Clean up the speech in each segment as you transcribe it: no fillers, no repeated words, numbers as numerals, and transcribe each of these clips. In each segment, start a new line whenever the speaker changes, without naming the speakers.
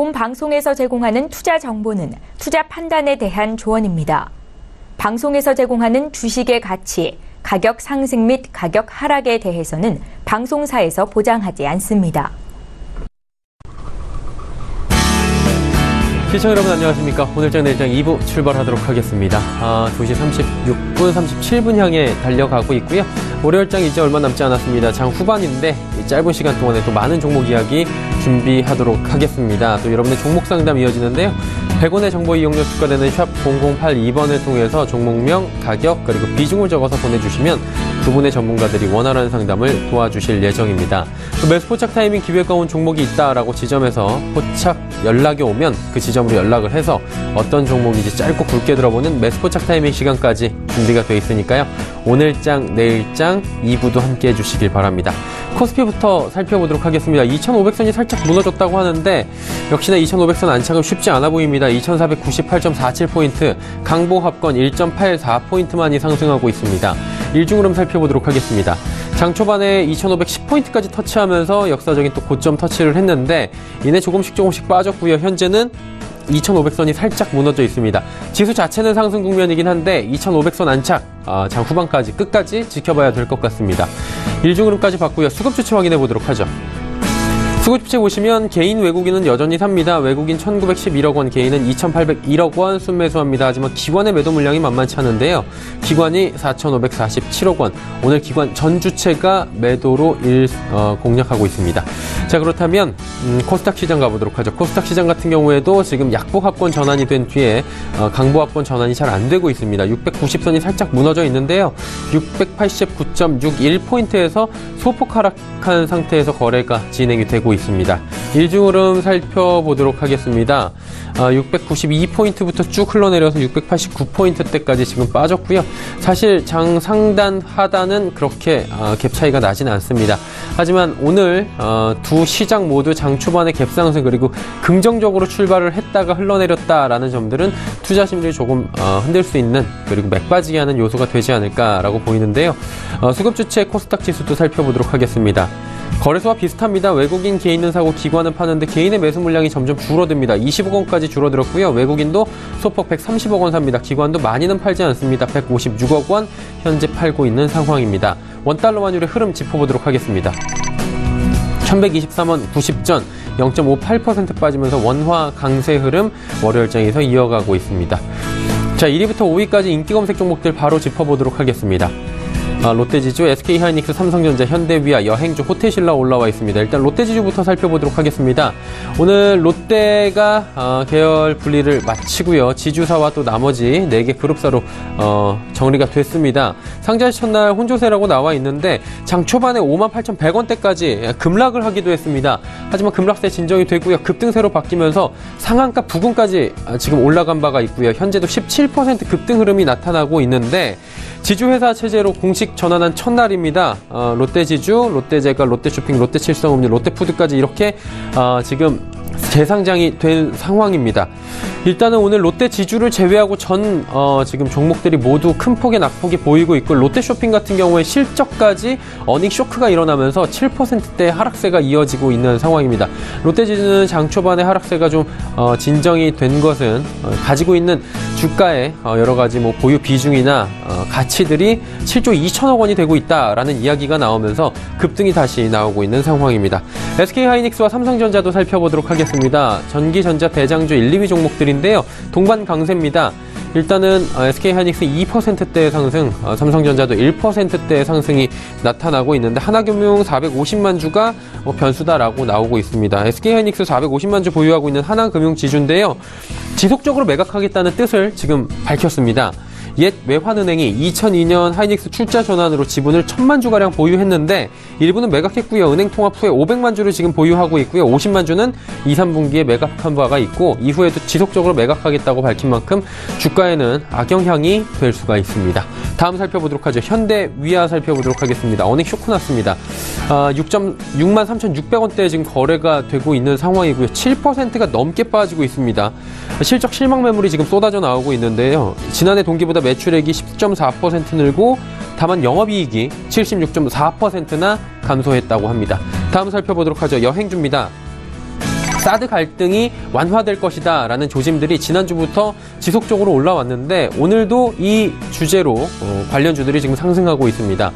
본 방송에서 제공하는 투자 정보는 투자 판단에 대한 조언입니다. 방송에서 제공하는 주식의 가치, 가격 상승 및 가격 하락에 대해서는 방송사에서 보장하지 않습니다.
시청자 여러분 안녕하십니까. 오늘장 내일장 2부 출발하도록 하겠습니다. 2시 36분 37분 향해 달려가고 있고요. 월요일장 이제 얼마 남지 않았습니다. 장 후반인데 이 짧은 시간 동안에 또 많은 종목 이야기 준비하도록 하겠습니다. 또 여러분의 종목 상담 이어지는데요. 100원의 정보 이용료 추가되는 샵 0082번을 통해서 종목명, 가격, 그리고 비중을 적어서 보내주시면 두 분의 전문가들이 원활한 상담을 도와주실 예정입니다. 또 매수 포착 타이밍 기회가 온 종목이 있다라고 지점에서 포착 연락이 오면 그 지점으로 연락을 해서 어떤 종목인지 짧고 굵게 들어보는 매수 포착 타이밍 시간까지 준비가 돼 있으니까요. 오늘장, 내일장, 2부도 함께 해주시길 바랍니다. 코스피부터 살펴보도록 하겠습니다. 2500선이 살짝 무너졌다고 하는데 역시나 2500선 안착은 쉽지 않아 보입니다. 2498.47포인트, 강보합권 1.84포인트만이 상승하고 있습니다. 일중 흐름 살펴보도록 하겠습니다. 장 초반에 2510포인트까지 터치하면서 역사적인 또 고점 터치를 했는데 이내 조금씩 빠졌고요. 현재는 2500선이 살짝 무너져 있습니다. 지수 자체는 상승 국면이긴 한데 2500선 안착 장 후반까지 끝까지 지켜봐야 될 것 같습니다. 일중 흐름까지 봤고요. 수급 주체 확인해 보도록 하죠. 수급 주체 보시면 개인 외국인은 여전히 삽니다. 외국인 1911억 원, 개인은 2801억 원 순매수합니다. 하지만 기관의 매도 물량이 만만치 않은데요. 기관이 4547억 원. 오늘 기관 전 주체가 매도로 공략하고 있습니다. 자, 그렇다면 코스닥 시장 가보도록 하죠. 코스닥 시장 같은 경우에도 지금 약보합권 전환이 된 뒤에 강보합권 전환이 잘 안 되고 있습니다. 690선이 살짝 무너져 있는데요. 689.61포인트에서 소폭 하락한 상태에서 거래가 진행이 되고 있습니다. 일중 흐름 살펴보도록 하겠습니다. 692포인트부터 쭉 흘러내려서 689포인트대까지 지금 빠졌고요. 사실 장 상단 하단은 그렇게 갭 차이가 나지는 않습니다. 하지만 오늘 두 시장 모두 장 초반에 갭 상승 그리고 긍정적으로 출발을 했다가 흘러내렸다라는 점들은 투자 심리를 조금 흔들 수 있는 그리고 맥빠지게 하는 요소가 되지 않을까라고 보이는데요. 수급 주체 코스닥 지수도 살펴보도록 하겠습니다. 거래소와 비슷합니다. 외국인 개인은 사고 기관은 파는데 개인의 매수 물량이 점점 줄어듭니다. 20억 원까지 줄어들었고요. 외국인도 소폭 130억 원 삽니다. 기관도 많이는 팔지 않습니다. 156억 원 현재 팔고 있는 상황입니다. 원달러 환율의 흐름 짚어보도록 하겠습니다. 1123원 90전 0.58% 빠지면서 원화 강세 흐름 월요일장에서 이어가고 있습니다. 자, 1위부터 5위까지 인기 검색 종목들 바로 짚어보도록 하겠습니다. 롯데지주, SK하이닉스, 삼성전자, 현대위아, 여행주, 호텔신라 올라와 있습니다. 일단 롯데지주부터 살펴보도록 하겠습니다. 오늘 롯데가 계열 분리를 마치고요. 지주사와 또 나머지 4개 그룹사로 정리가 됐습니다. 상장시 첫날 혼조세라고 나와 있는데 장 초반에 58,100원대까지 급락을 하기도 했습니다. 하지만 급락세 진정이 되고요. 급등세로 바뀌면서 상한가 부근까지 지금 올라간 바가 있고요. 현재도 17% 급등 흐름이 나타나고 있는데 지주회사 체제로 공식 전환한 첫날입니다. 롯데지주, 롯데제과, 롯데쇼핑, 롯데칠성음료, 롯데푸드까지 이렇게 지금 재상장이 된 상황입니다. 일단은 오늘 롯데지주를 제외하고 지금 종목들이 모두 큰 폭의 낙폭이 보이고 있고 롯데쇼핑 같은 경우에 실적까지 어닝 쇼크가 일어나면서 7%대 하락세가 이어지고 있는 상황입니다. 롯데지주는 장 초반에 하락세가 좀 진정이 된 것은 가지고 있는 주가의 여러 가지 보유 비중이나 가치들이 7조 2천억 원이 되고 있다라는 이야기가 나오면서 급등이 다시 나오고 있는 상황입니다. SK하이닉스와 삼성전자도 살펴보도록 하겠습니다. 전기전자 대장주 1, 2위 종목들인데요. 동반 강세입니다. 일단은 SK하이닉스 2%대의 상승, 삼성전자도 1%대의 상승이 나타나고 있는데 하나금융 450만 주가 변수다라고 나오고 있습니다. SK하이닉스 450만 주 보유하고 있는 하나금융지주인데요. 지속적으로 매각하겠다는 뜻을 지금 밝혔습니다. 옛 외환은행이 2002년 하이닉스 출자 전환으로 지분을 1000만 주가량 보유했는데 일부는 매각했고요. 은행 통합 후에 500만 주를 지금 보유하고 있고요. 50만 주는 2, 3분기에 매각한 바가 있고 이후에도 지속적으로 매각하겠다고 밝힌 만큼 주가에는 악영향이 될 수가 있습니다. 다음 살펴보도록 하죠. 현대위아 살펴보도록 하겠습니다. 어닝 쇼크 났습니다. 63,600원대에 지금 거래가 되고 있는 상황이고요. 7%가 넘게 빠지고 있습니다. 실적 실망 매물이 지금 쏟아져 나오고 있는데요. 지난해 동기보다 매출액이 10.4% 늘고 다만 영업이익이 76.4%나 감소했다고 합니다. 다음 살펴보도록 하죠. 여행주입니다. 사드 갈등이 완화될 것이다 라는 조짐들이 지난주부터 지속적으로 올라왔는데 오늘도 이 주제로 관련주들이 지금 상승하고 있습니다.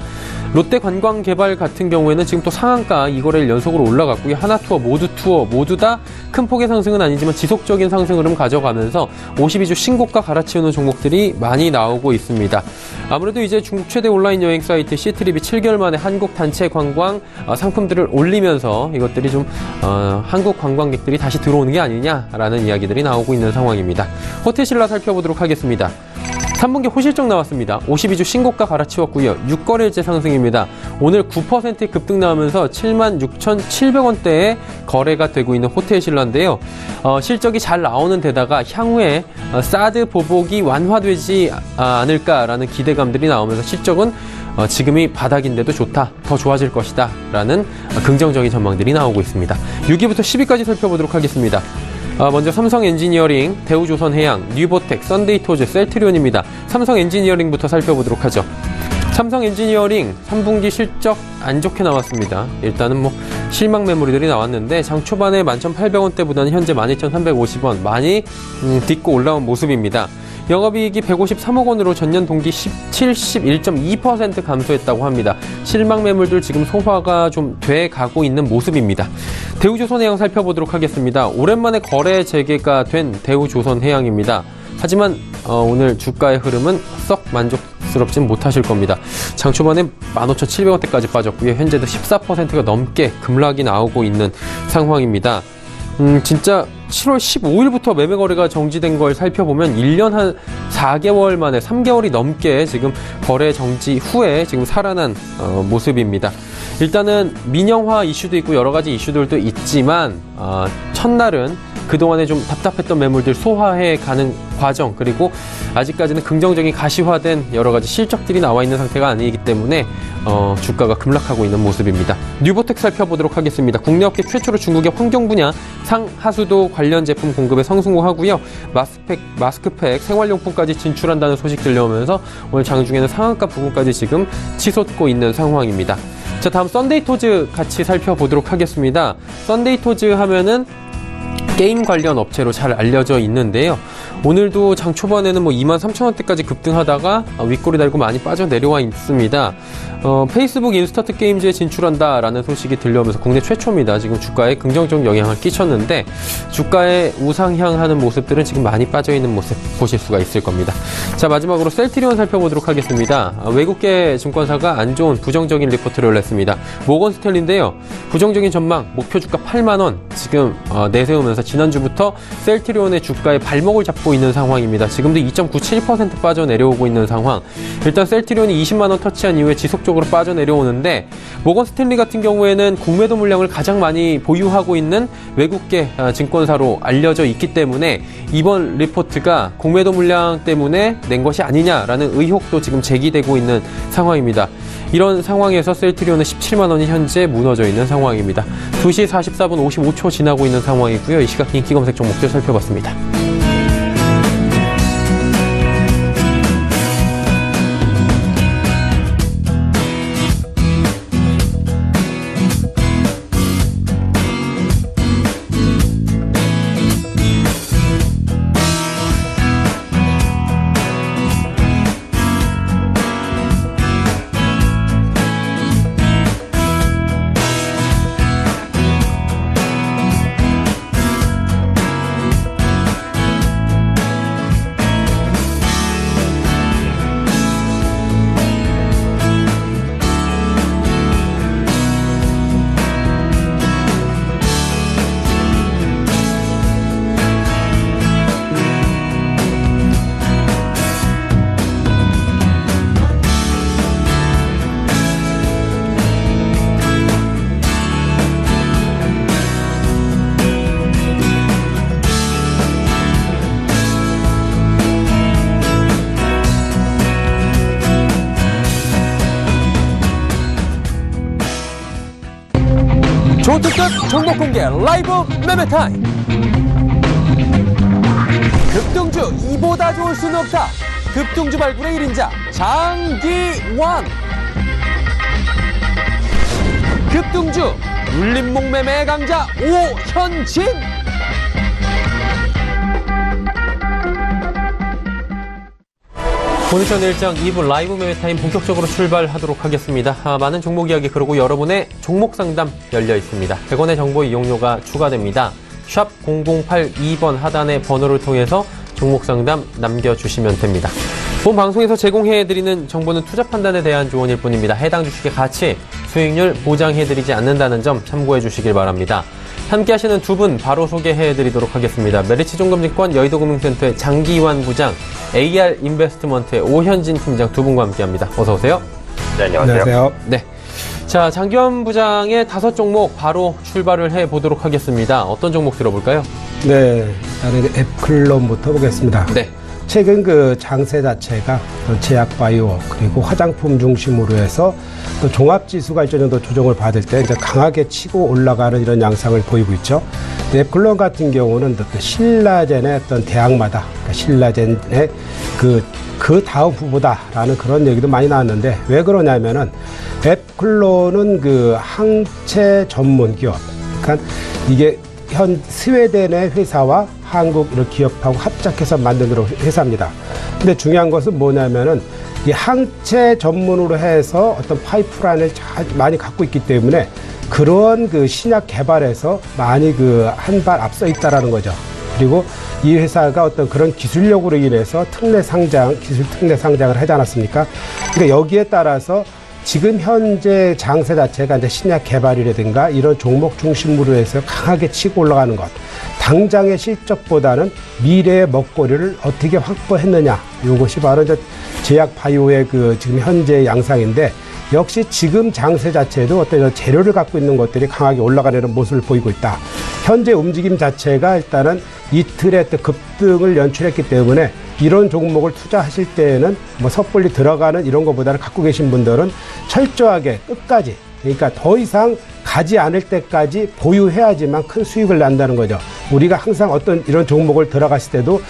롯데관광개발 같은 경우에는 지금 또 상한가 2거래일 연속으로 올라갔고요. 하나투어, 모두투어 모두 다 큰 폭의 상승은 아니지만 지속적인 상승 흐름 가져가면서 52주 신고가 갈아치우는 종목들이 많이 나오고 있습니다. 아무래도 이제 중국 최대 온라인 여행 사이트 시트립이 7개월 만에 한국 단체 관광 상품들을 올리면서 이것들이 좀 한국 관광객들이 다시 들어오는 게 아니냐라는 이야기들이 나오고 있는 상황입니다. 호텔신라 살펴보도록 하겠습니다. 3분기 호실적 나왔습니다. 52주 신고가 갈아치웠고요. 6거래일째 상승입니다. 오늘 9% 급등 나오면서 76,700원대에 거래가 되고 있는 호텔신라인데요. 실적이 잘 나오는 데다가 향후에 사드 보복이 완화되지 않을까라는 기대감들이 나오면서 실적은 지금이 바닥인데도 좋다, 더 좋아질 것이다 라는 긍정적인 전망들이 나오고 있습니다. 6위부터 10위까지 살펴보도록 하겠습니다. 먼저 삼성엔지니어링, 대우조선해양, 뉴보텍, 썬데이토즈, 셀트리온입니다. 삼성엔지니어링부터 살펴보도록 하죠. 삼성엔지니어링 3분기 실적 안 좋게 나왔습니다. 일단은 실망 매물들이 나왔는데 장 초반에 11,800원대보다는 현재 12,350원 많이 딛고 올라온 모습입니다. 영업이익이 153억 원으로 전년 동기 71.2% 감소했다고 합니다. 실망 매물들 지금 소화가 좀 돼 가고 있는 모습입니다. 대우조선해양 살펴보도록 하겠습니다. 오랜만에 거래 재개가 된 대우조선해양입니다. 하지만 오늘 주가의 흐름은 썩 만족스럽진 못하실 겁니다. 장 초반에 15,700원대까지 빠졌고요. 현재도 14%가 넘게 급락이 나오고 있는 상황입니다. 진짜 7월 15일부터 매매 거래가 정지된 걸 살펴보면 1년 한 4개월 만에 3개월이 넘게 지금 거래 정지 후에 지금 살아난 모습입니다. 일단은 민영화 이슈도 있고 여러 가지 이슈들도 있지만 첫날은 그동안에 좀 답답했던 매물들 소화해 가는 과정, 그리고 아직까지는 긍정적인 가시화된 여러 가지 실적들이 나와 있는 상태가 아니기 때문에 주가가 급락하고 있는 모습입니다. 뉴보텍 살펴보도록 하겠습니다. 국내 업계 최초로 중국의 환경 분야 상하수도 관련 제품 공급에 성공하고요. 마스크팩, 생활용품까지 진출한다는 소식 들려오면서 오늘 장중에는 상한가 부근까지 지금 치솟고 있는 상황입니다. 자, 다음 썬데이토즈 같이 살펴보도록 하겠습니다. 썬데이토즈 하면은 게임 관련 업체로 잘 알려져 있는데요. 오늘도 장 초반에는 23,000원대까지 급등하다가 윗꼬리 달고 많이 빠져내려와 있습니다. 페이스북 인스턴트 게임즈에 진출한다라는 소식이 들려오면서 국내 최초입니다. 지금 주가에 긍정적 영향을 끼쳤는데 주가에 우상향하는 모습들은 지금 많이 빠져있는 모습 보실 수가 있을 겁니다. 자, 마지막으로 셀트리온 살펴보도록 하겠습니다. 외국계 증권사가 안 좋은 부정적인 리포트를 냈습니다. 모건 스탠리인데요. 부정적인 전망, 목표 주가 8만원 지금 내세우면서 지난주부터 셀트리온의 주가에 발목을 잡고 있는 상황입니다. 지금도 2.97% 빠져내려오고 있는 상황. 일단 셀트리온이 20만원 터치한 이후에 지속적으로 빠져내려오는데 모건 스탠리 같은 경우에는 공매도 물량을 가장 많이 보유하고 있는 외국계 증권사로 알려져 있기 때문에 이번 리포트가 공매도 물량 때문에 낸 것이 아니냐라는 의혹도 지금 제기되고 있는 상황입니다. 이런 상황에서 셀트리온은 17만원이 현재 무너져 있는 상황입니다. 2시 44분 55초 지나고 있는 상황이고요. 이 시각 인기 검색 종목들 살펴봤습니다.
초특급 종목 공개 라이브 매매 타임. 급등주 이보다 좋을 수는 없다. 급등주 발굴의 1인자 장기환. 급등주 눌림목 매매의 강자 오현진.
포지션 일정 2부 라이브 매매타임 본격적으로 출발하도록 하겠습니다. 많은 종목 이야기 그리고 여러분의 종목 상담 열려 있습니다. 100원의 정보 이용료가 추가됩니다. 샵 0082번 하단의 번호를 통해서 종목 상담 남겨주시면 됩니다. 본 방송에서 제공해드리는 정보는 투자 판단에 대한 조언일 뿐입니다. 해당 주식의 가치, 수익률 보장해드리지 않는다는 점 참고해 주시길 바랍니다. 함께 하시는 두 분 바로 소개해드리도록 하겠습니다. 메리츠종금증권 여의도금융센터의 장기환 부장, AR 인베스트먼트의 오현진 팀장 두 분과 함께합니다. 어서 오세요.
네, 안녕하세요.
네. 자, 장기환 부장의 5종목 바로 출발을 해보도록 하겠습니다. 어떤 종목 들어볼까요?
네, 나는 앱클론부터 보겠습니다.
네.
최근 그 장세 자체가 제약바이오 그리고 화장품 중심으로 해서 또 종합지수가 일정 정도 조정을 받을 때 이제 강하게 치고 올라가는 이런 양상을 보이고 있죠. 앱클론 같은 경우는 또 신라젠의 어떤 대항마다, 그러니까 신라젠의 그 다음 후보다라는 그런 얘기도 많이 나왔는데 왜 그러냐면은 앱클론은 그 항체 전문 기업, 그러니까 이게 현 스웨덴의 회사와 한국 이런 기업하고 합작해서 만든 그런 회사입니다. 근데 중요한 것은 뭐냐면은 이 항체 전문으로 해서 어떤 파이프라인을 많이 갖고 있기 때문에 그런 그 신약 개발에서 많이 그 한 발 앞서 있다라는 거죠. 그리고 이 회사가 어떤 그런 기술력으로 인해서 기술 특례 상장을 하지 않았습니까? 그러니까 여기에 따라서 지금 현재 장세 자체가 이제 신약 개발이라든가 이런 종목 중심으로 해서 강하게 치고 올라가는 것. 당장의 실적보다는 미래의 먹거리를 어떻게 확보했느냐. 이것이 바로 이제 제약 바이오의 그 지금 현재 양상인데 역시 지금 장세 자체도 어떤 재료를 갖고 있는 것들이 강하게 올라가려는 모습을 보이고 있다. 현재 움직임 자체가 일단은 이틀의 급등을 연출했기 때문에 이런 종목을 투자하실 때에는 뭐 섣불리 들어가는 이런 것보다는 갖고 계신 분들은 철저하게 끝까지, 그러니까 더 이상 가지 않을 때까지 보유해야지만 큰 수익을 난다는 거죠. 우리가 항상 어떤 이런 종목을 들어갔을 때도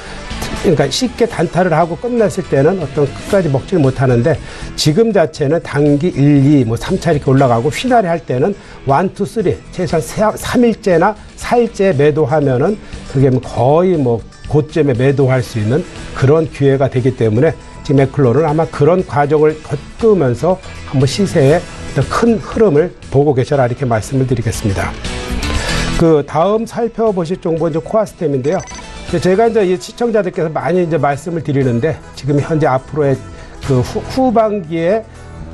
그러니까 쉽게 단타를 하고 끝났을 때는 어떤 끝까지 먹지를 못하는데 지금 자체는 단기 1, 2, 뭐 3차 이렇게 올라가고 휘날이 할 때는 1, 2, 3 최소한 3일째나 4일째 매도하면은 그게 거의 뭐 고점에 매도할 수 있는 그런 기회가 되기 때문에 지금 앱클론은 아마 그런 과정을 겪으면서 한번 시세의 큰 흐름을 보고 계셔라 이렇게 말씀을 드리겠습니다. 그 다음 살펴보실 정보는 이제 코아스템인데요. 제가 이제 이 시청자들께서 많이 이제 말씀을 드리는데 지금 현재 앞으로의 그 후반기에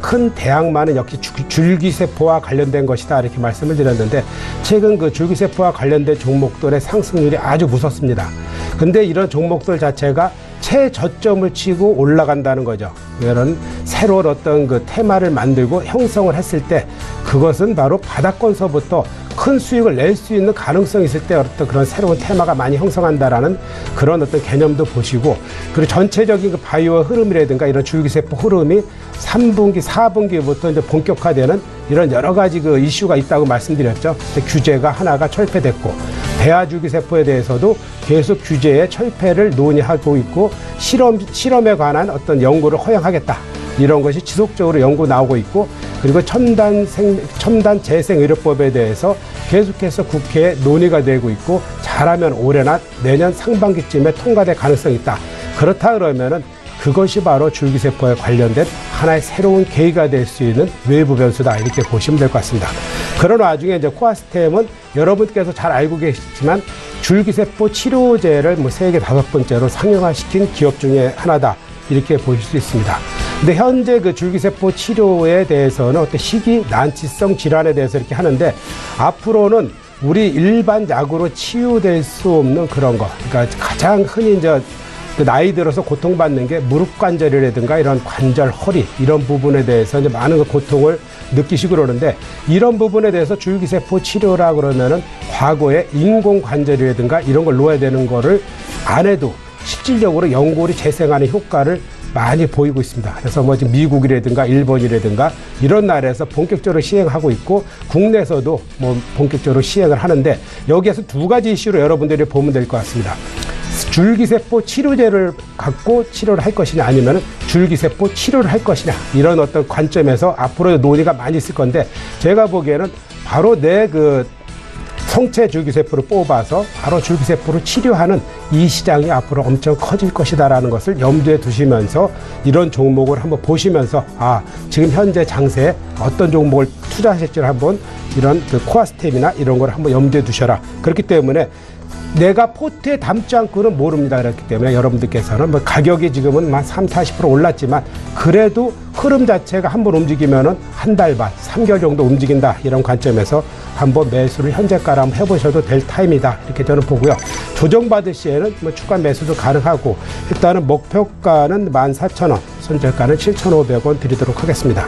큰 대항마는 역시 줄기세포와 관련된 것이다 이렇게 말씀을 드렸는데 최근 그 줄기세포와 관련된 종목들의 상승률이 아주 무섭습니다. 근데 이런 종목들 자체가 최저점을 치고 올라간다는 거죠. 이런 새로운 어떤 그 테마를 만들고 형성을 했을 때 그것은 바로 바닥권서부터 큰 수익을 낼 수 있는 가능성이 있을 때 어떤 그런 새로운 테마가 많이 형성한다라는 그런 어떤 개념도 보시고 그리고 전체적인 그 바이오 흐름이라든가 이런 줄기세포 흐름이 3분기, 4분기부터 이제 본격화되는 이런 여러 가지 그 이슈가 있다고 말씀드렸죠. 규제가 하나가 철폐됐고 배아줄기세포에 대해서도 계속 규제의 철폐를 논의하고 있고 실험에 관한 어떤 연구를 허용하겠다. 이런 것이 지속적으로 연구 나오고 있고 그리고 첨단 재생의료법에 대해서 계속해서 국회에 논의가 되고 있고 잘하면 올해나 내년 상반기쯤에 통과될 가능성이 있다. 그렇다 그러면은 그것이 바로 줄기세포에 관련된 하나의 새로운 계기가 될 수 있는 외부 변수다 이렇게 보시면 될 것 같습니다. 그런 와중에 이제 코아스템은 여러분께서 잘 알고 계시지만 줄기세포 치료제를 뭐 세계 5번째로 상용화시킨 기업 중에 하나다 이렇게 보실 수 있습니다. 근데 현재 그 줄기세포 치료에 대해서는 어떤 시기 난치성 질환에 대해서 이렇게 하는데 앞으로는 우리 일반 약으로 치유될 수 없는 그런 거. 그러니까 가장 흔히 이제 그 나이 들어서 고통받는 게 무릎 관절이라든가 이런 관절, 허리 이런 부분에 대해서 이제 많은 그 고통을 느끼시고 그러는데 이런 부분에 대해서 줄기세포 치료라 그러면은 과거에 인공관절이라든가 이런 걸 놓아야 되는 거를 안 해도 실질적으로 연골이 재생하는 효과를 많이 보이고 있습니다. 그래서 뭐 지금 미국이라든가 일본이라든가 이런 나라에서 본격적으로 시행하고 있고 국내에서도 뭐 본격적으로 시행을 하는데 여기에서 두 가지 이슈로 여러분들이 보면 될 것 같습니다. 줄기세포 치료제를 갖고 치료를 할 것이냐 아니면 줄기세포 치료를 할 것이냐 이런 어떤 관점에서 앞으로 논의가 많이 있을 건데 제가 보기에는 바로 내 그 성체 줄기세포를 뽑아서 바로 줄기세포를 치료하는 이 시장이 앞으로 엄청 커질 것이다라는 것을 염두에 두시면서 이런 종목을 한번 보시면서 지금 현재 장세에 어떤 종목을 투자하실지를 한번 이런 그 코아스템이나 이런 걸 한번 염두에 두셔라. 그렇기 때문에 내가 포트에 담지 않고는 모릅니다. 그렇기 때문에 여러분들께서는 뭐 가격이 지금은 한 30-40% 올랐지만 그래도 흐름 자체가 한번 움직이면은 한 달 반, 3개월 정도 움직인다. 이런 관점에서 한번 매수를 현재가로 한번 해보셔도 될 타임이다. 이렇게 저는 보고요. 조정받을 시에는 뭐 추가 매수도 가능하고 일단은 목표가는 14,000원, 손절가는 7,500원 드리도록 하겠습니다.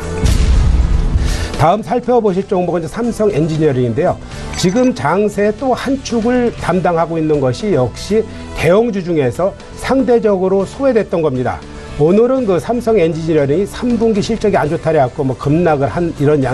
다음 살펴보실 종목은 이제 삼성 엔지니어링인데요. 지금 장세 또 한 축을 담당하고 있는 것이 역시 대형주 중에서 상대적으로 소외됐던 겁니다. 오늘은 그 삼성 엔지니어링이 3분기 실적이 안 좋다래 갖고 뭐 급락을 한 이런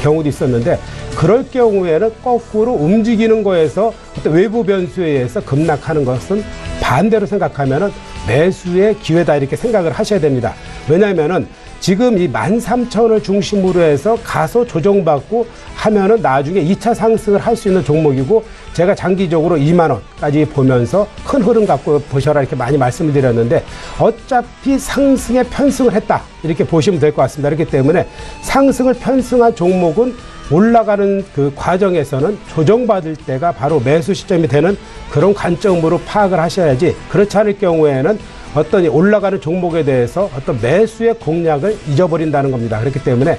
경우도 있었는데 그럴 경우에는 거꾸로 움직이는 거에서 어떤 외부 변수에 의해서 급락하는 것은 반대로 생각하면은 매수의 기회다 이렇게 생각을 하셔야 됩니다. 왜냐하면은 지금 이 13,000원을 중심으로 해서 가서 조정받고 하면은 나중에 2차 상승을 할 수 있는 종목이고 제가 장기적으로 2만원까지 보면서 큰 흐름 갖고 보셔라 이렇게 많이 말씀을 드렸는데 어차피 상승에 편승을 했다 이렇게 보시면 될 것 같습니다. 그렇기 때문에 상승을 편승한 종목은 올라가는 그 과정에서는 조정받을 때가 바로 매수 시점이 되는 그런 관점으로 파악을 하셔야지 그렇지 않을 경우에는 어떤 올라가는 종목에 대해서 어떤 매수의 공략을 잊어버린다는 겁니다. 그렇기 때문에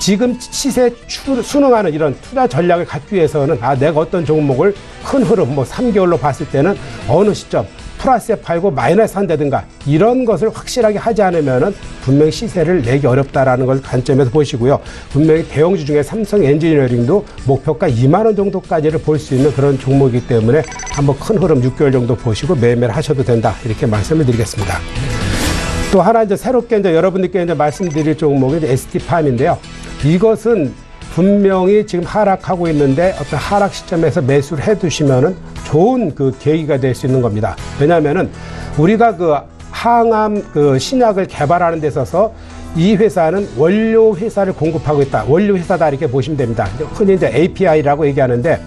지금 시세에 순응하는 이런 투자 전략을 갖기 위해서는 내가 어떤 종목을 큰 흐름 3개월로 봤을 때는 어느 시점 플러스에 팔고 마이너스 한다든가 이런 것을 확실하게 하지 않으면은 분명히 시세를 내기 어렵다라는 걸 관점에서 보시고요. 분명히 대형주 중에 삼성 엔지니어링도 목표가 2만 원 정도까지를 볼 수 있는 그런 종목이기 때문에 한번 큰 흐름 6개월 정도 보시고 매매를 하셔도 된다 이렇게 말씀을 드리겠습니다. 또 하나 이제 새롭게 이제 여러분들께 이제 말씀드릴 종목이 이제 ST팜인데요. 이것은 분명히 지금 하락하고 있는데 어떤 하락 시점에서 매수를 해 두시면은 좋은 그 계기가 될 수 있는 겁니다. 왜냐하면은 우리가 그 항암 그 신약을 개발하는 데 있어서 이 회사는 원료 회사를 공급하고 있다. 원료 회사다 이렇게 보시면 됩니다. 흔히 이제 API라고 얘기하는데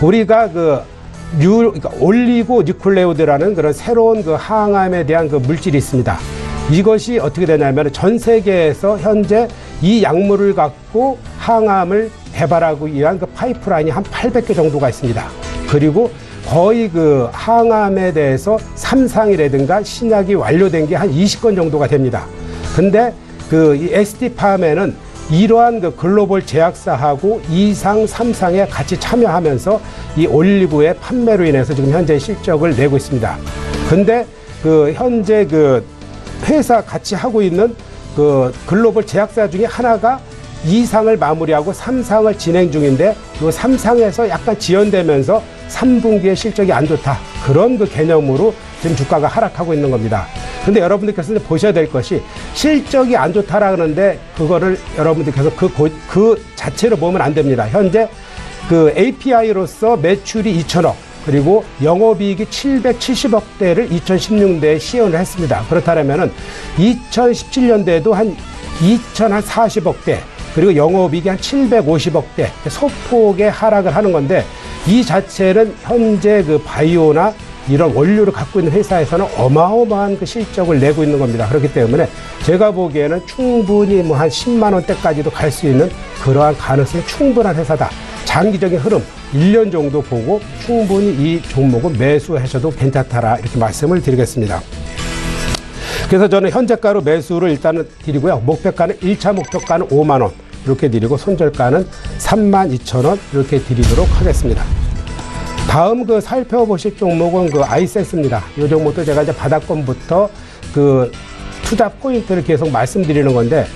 우리가 그러니까 올리고 뉴클레오드라는 그런 새로운 그 항암에 대한 그 물질이 있습니다. 이것이 어떻게 되냐면 전 세계에서 현재 이 약물을 갖고 항암을 개발하기 위한 그 파이프라인이 한 800개 정도가 있습니다. 그리고 거의 그 항암에 대해서 3상이라든가 신약이 완료된 게 한 20건 정도가 됩니다. 근데 그 이 ST팜에는 이러한 그 글로벌 제약사하고 2상, 3상에 같이 참여하면서 이 올리브의 판매로 인해서 지금 현재 실적을 내고 있습니다. 근데 그 현재 그 회사 같이 하고 있는 그 글로벌 제약사 중에 하나가 2상을 마무리하고 3상을 진행 중인데 이 3상에서 약간 지연되면서 3분기에 실적이 안 좋다. 그런 그 개념으로 지금 주가가 하락하고 있는 겁니다. 근데 여러분들께서 보셔야 될 것이 실적이 안 좋다라 그러는데 그거를 여러분들께서 그 자체로 보면 안 됩니다. 현재 그 API로서 매출이 2천억 그리고 영업이익이 770억대를 2016년대에 시연을 했습니다. 그렇다면은 2017년대에도 한 2,040억대 그리고 영업이익이 한 750억대 소폭의 하락을 하는 건데 이 자체는 현재 그 바이오나 이런 원료를 갖고 있는 회사에서는 어마어마한 그 실적을 내고 있는 겁니다. 그렇기 때문에 제가 보기에는 충분히 뭐 한 10만 원대까지도 갈 수 있는 그러한 가능성이 충분한 회사다. 장기적인 흐름 1년 정도 보고 충분히 이 종목은 매수하셔도 괜찮다라 이렇게 말씀을 드리겠습니다. 그래서 저는 현재가로 매수를 일단은 드리고요. 목표가는 1차 목표가는 5만 원 이렇게 드리고 손절가는 32,000원 이렇게 드리도록 하겠습니다. 다음 그 살펴보실 종목은 그 아이센스입니다. 이 종목도 제가 이제 바닥권부터 그 투자 포인트를 계속 말씀드리는 건데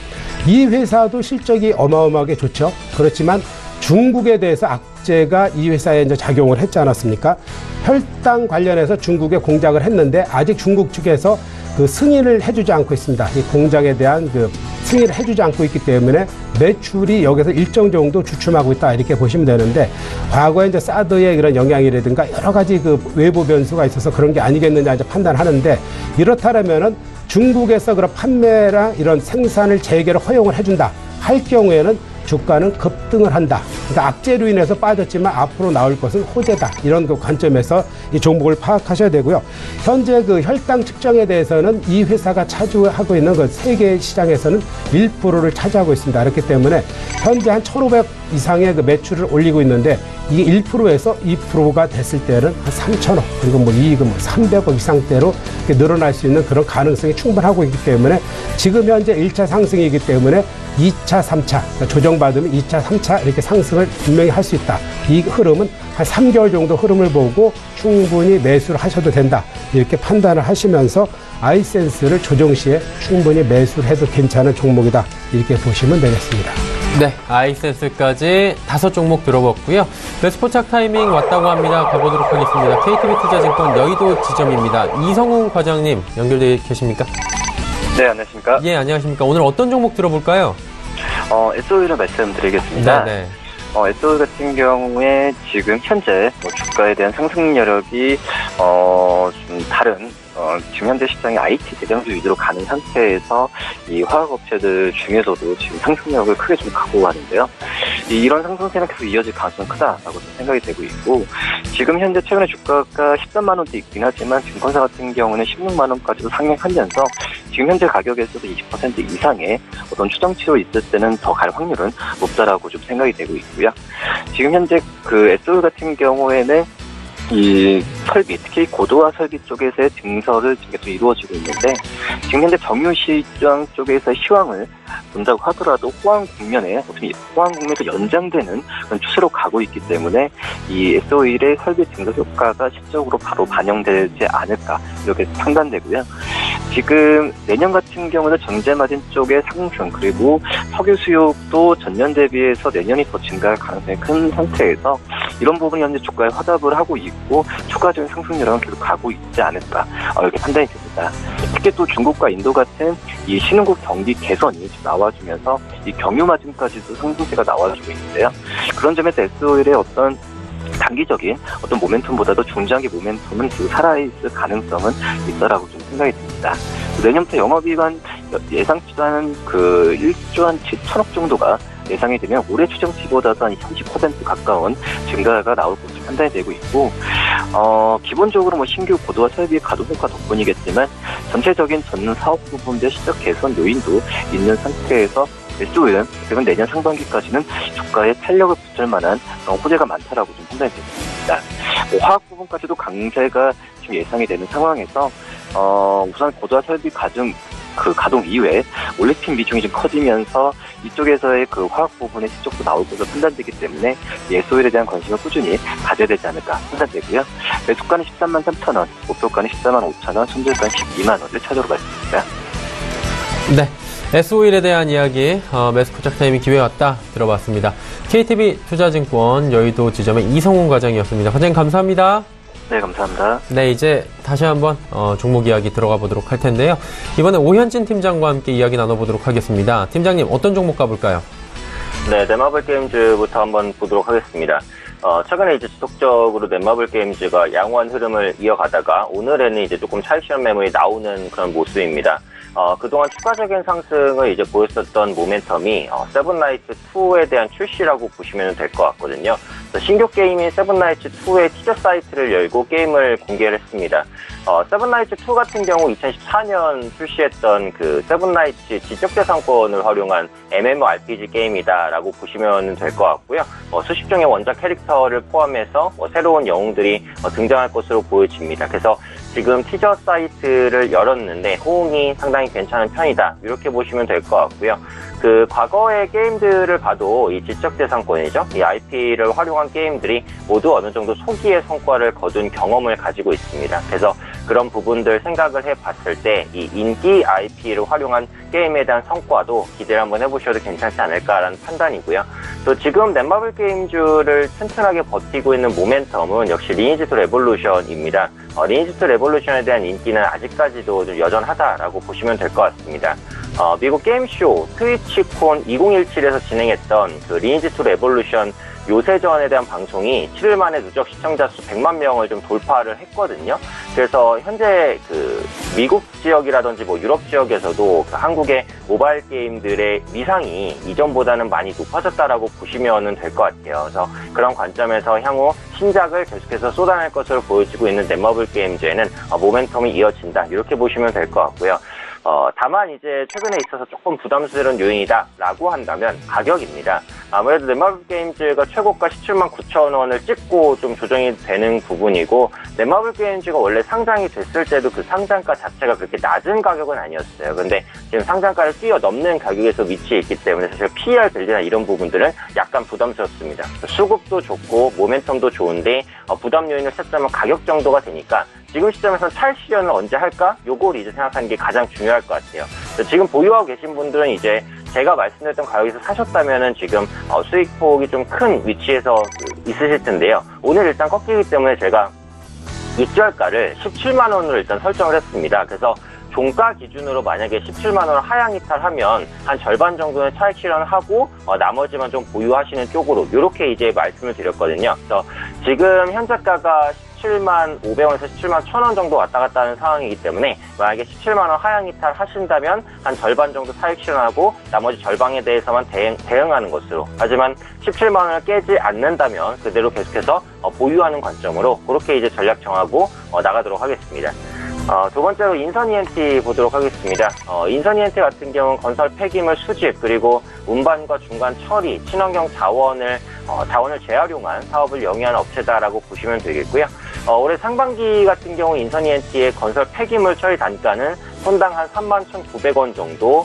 이 회사도 실적이 어마어마하게 좋죠. 그렇지만 중국에 대해서 악재가 이 회사에 이제 작용을 했지 않았습니까? 혈당 관련해서 중국에 공작을 했는데 아직 중국 측에서 그 승인을 해주지 않고 있습니다. 이 공장에 대한 그 승인을 해주지 않고 있기 때문에 매출이 여기서 일정 정도 주춤하고 있다 이렇게 보시면 되는데 과거에 이제 사드의 그런 영향이라든가 여러 가지 그 외부 변수가 있어서 그런 게 아니겠느냐 이제 판단하는데 이렇다면은 중국에서 그런 판매랑 이런 생산을 재개를 허용을 해준다 할 경우에는 주가는 급등을 한다. 그러니까 악재로 인해서 빠졌지만 앞으로 나올 것은 호재다. 이런 그 관점에서 이 종목을 파악하셔야 되고요. 현재 그 혈당 측정에 대해서는 이 회사가 차지하고 있는 그 세계 시장에서는 1%를 차지하고 있습니다. 그렇기 때문에 현재 한 1,500 이상의 그 매출을 올리고 있는데 이게 1%에서 2%가 됐을 때는 한 3,000억 그리고 뭐 이익은 뭐 300억 이상대로 늘어날 수 있는 그런 가능성이 충분하고 있기 때문에 지금 현재 1차 상승이기 때문에 2차, 3차 그러니까 조정받으면 2차, 3차 이렇게 상승을 분명히 할 수 있다. 이 흐름은 한 3개월 정도 흐름을 보고 충분히 매수를 하셔도 된다. 이렇게 판단을 하시면서 아이센스를 조정 시에 충분히 매수를 해도 괜찮은 종목이다. 이렇게 보시면 되겠습니다.
네, 아이센스까지 5종목 들어봤고요. 매수포착 타이밍 왔다고 합니다. 가보도록 하겠습니다. KTB투자증권 여의도 지점입니다. 이성훈 과장님 연결되어 계십니까?
네, 안녕하십니까?
예, 안녕하십니까? 오늘 어떤 종목 들어볼까요?
SOE를 말씀드리겠습니다.
네.
SOE 같은 경우에 지금 현재 주가에 대한 상승 여력이 좀 다른 지금 현재 시장이 IT 대장주 위주로 가는 상태에서 이 화학업체들 중에서도 지금 상승력을 크게 좀 각오하는데요. 이런 상승세는 계속 이어질 가능성이 크다라고 생각이 되고 있고, 지금 현재 최근에 주가가 13만 원대 있긴 하지만 증권사 같은 경우는 16만 원까지도 상향하면서 지금 현재 가격에서도 20% 이상의 어떤 추정치로 있을 때는 더 갈 확률은 높다라고 좀 생각이 되고 있고요. 지금 현재 그 SOE 같은 경우에는 이 설비, 특히 고도화 설비 쪽에서의 증설을 지금 계속 이루어지고 있는데, 지금 현재 정유시장 쪽에서 시황을 본다고 하더라도 호황 국면에 어떻게 호황 국면에서 연장되는 그런 추세로 가고 있기 때문에 이 SOE의 설비 증설 효과가 실적으로 바로 반영되지 않을까 이렇게 판단되고요. 지금 내년 같은 경우는 전제마진 쪽의 상승 그리고 석유 수요도 전년 대비해서 내년이 더 증가할 가능성이 큰 상태에서 이런 부분이 현재 주가에 화답을 하고 있고 추가적인 상승률은 계속 가고 있지 않을까 이렇게 판단이 됩니다. 특히 또 중국과 인도 같은 이 신흥국 경기 개선이 나와주면서 이 경유 마진까지도 상승세가 나와주고 있는데요. 그런 점에서 SOE의 어떤 단기적인 어떤 모멘텀보다도 중장기 모멘텀은 계속 살아있을 가능성은 있다라고 좀 생각이 듭니다. 내년부터 영업이익은 예상치도 한 그 1조 한 7천억 정도가 예상이 되면 올해 추정치보다도 한 30% 가까운 증가가 나올 것으로 판단이 되고 있고, 기본적으로 뭐 신규 고도화 설비의 가동 효과 덕분이겠지만 전체적인 전 사업 부분의 실적 개선 요인도 있는 상태에서 SOE는 지금 내년 상반기까지는 주가에 탄력을 붙일 만한 호재가 많다라고 좀 판단이 되겠습니다. 화학 부분까지도 강세가 지금 예상이 되는 상황에서 우선 고도화 설비 가동 이외에 올리핀 비중이 좀 커지면서 이쪽에서의 그 화학 부분의 실적도 나올 것으로 판단되기 때문에 SOE에 대한 관심을 꾸준히 가져야 되지 않을까 판단되고요. 매수가는 13만 3천 원, 목표가는 14만 5천 원, 손절가는 12만 원을 차저로 말씀드립니다.
네. SOE에 대한 이야기, 매수포착 타이밍 기회 왔다 들어봤습니다. KTB투자증권 여의도 지점의 이성훈 과장이었습니다. 과장님 감사합니다.
네, 감사합니다.
네, 이제 다시 한번 종목 이야기 들어가 보도록 할 텐데요. 이번에 오현진 팀장과 함께 이야기 나눠보도록 하겠습니다. 팀장님, 어떤 종목 가볼까요?
네, 넷마블 게임즈부터 한번 보도록 하겠습니다. 최근에 이제 지속적으로 넷마블 게임즈가 양호한 흐름을 이어가다가 오늘에는 이제 조금 차익 실현 매물이 나오는 그런 모습입니다. 그동안 추가적인 상승을 이제 보였었던 모멘텀이 세븐나이츠 2에 대한 출시라고 보시면 될 것 같거든요. 신규 게임인 세븐나이츠 2의 티저 사이트를 열고 게임을 공개를 했습니다. 세븐나이츠 2 같은 경우 2014년 출시했던 그 세븐나이츠 지적재산권을 활용한 MMORPG 게임이다라고 보시면 될 것 같고요. 수십 종의 원작 캐릭터를 포함해서 새로운 영웅들이 등장할 것으로 보여집니다. 그래서 지금 티저 사이트를 열었는데 호응이 상당히 괜찮은 편이다. 이렇게 보시면 될 것 같고요. 그 과거의 게임들을 봐도 이 지적재산권이죠. 이 IP를 활용한 게임들이 모두 어느 정도 소기의 성과를 거둔 경험을 가지고 있습니다. 그래서 그런 부분들 생각을 해봤을 때 이 인기 IP를 활용한 게임에 대한 성과도 기대를 한번 해보셔도 괜찮지 않을까라는 판단이고요. 또 지금 넷마블 게임즈를 튼튼하게 버티고 있는 모멘텀은 역시 리니지 2 레볼루션입니다. 리니지 2 레볼루션에 대한 인기는 아직까지도 좀 여전하다라고 보시면 될 것 같습니다. 미국 게임쇼 트위치콘 2017에서 진행했던 그 리니지 2 레볼루션 요새전에 대한 방송이 7일 만에 누적 시청자 수 100만 명을 좀 돌파를 했거든요. 그래서 현재 그 미국 지역이라든지 뭐 유럽 지역에서도 그 한국의 모바일 게임들의 위상이 이전보다는 많이 높아졌다라고 보시면 될 것 같아요. 그래서 그런 관점에서 향후 신작을 계속해서 쏟아낼 것으로 보여지고 있는 넷마블 게임즈에는 모멘텀이 이어진다, 이렇게 보시면 될 것 같고요. 다만 이제 최근에 있어서 조금 부담스러운 요인이다라고 한다면 가격입니다. 아무래도 넷마블 게임즈가 최고가 179,000원을 찍고 좀 조정이 되는 부분이고, 넷마블 게임즈가 원래 상장이 됐을 때도 그 상장가 자체가 그렇게 낮은 가격은 아니었어요. 근데 지금 상장가를 뛰어넘는 가격에서 위치해 있기 때문에 사실 PR 밸류나 이런 부분들은 약간 부담스럽습니다. 수급도 좋고 모멘텀도 좋은데 부담 요인을 찾자면 가격 정도가 되니까 지금 시점에서 찰 실현을 언제 할까? 요걸 이제 생각하는 게 가장 중요할 것 같아요. 지금 보유하고 계신 분들은 이제 제가 말씀드렸던 가격에서 사셨다면은 지금 수익폭이 좀 큰 위치에서 있으실 텐데요. 오늘 일단 꺾이기 때문에 제가 입절가를 17만 원으로 일단 설정을 했습니다. 그래서 종가 기준으로 만약에 17만 원을 하향 이탈하면 한 절반 정도는 차익 실현하고 나머지만 좀 보유하시는 쪽으로 이렇게 이제 말씀을 드렸거든요. 그래서 지금 현재가가 17만 500원에서 17만 1000원 정도 왔다 갔다 하는 상황이기 때문에 만약에 17만 원 하향 이탈 하신다면 한 절반 정도 차익 실현하고 나머지 절반에 대해서만 대응하는 것으로, 하지만 17만 원을 깨지 않는다면 그대로 계속해서 보유하는 관점으로 그렇게 이제 전략 정하고 나가도록 하겠습니다. 두 번째로 인선 ENT 보도록 하겠습니다. 인선 ENT 같은 경우는 건설 폐기물 수집, 그리고 운반과 중간 처리, 친환경 자원을 재활용한 사업을 영위하는 업체다라고 보시면 되겠고요. 올해 상반기 같은 경우 인선 ENT의 건설 폐기물 처리 단가는 톤당 한 31,900원 정도,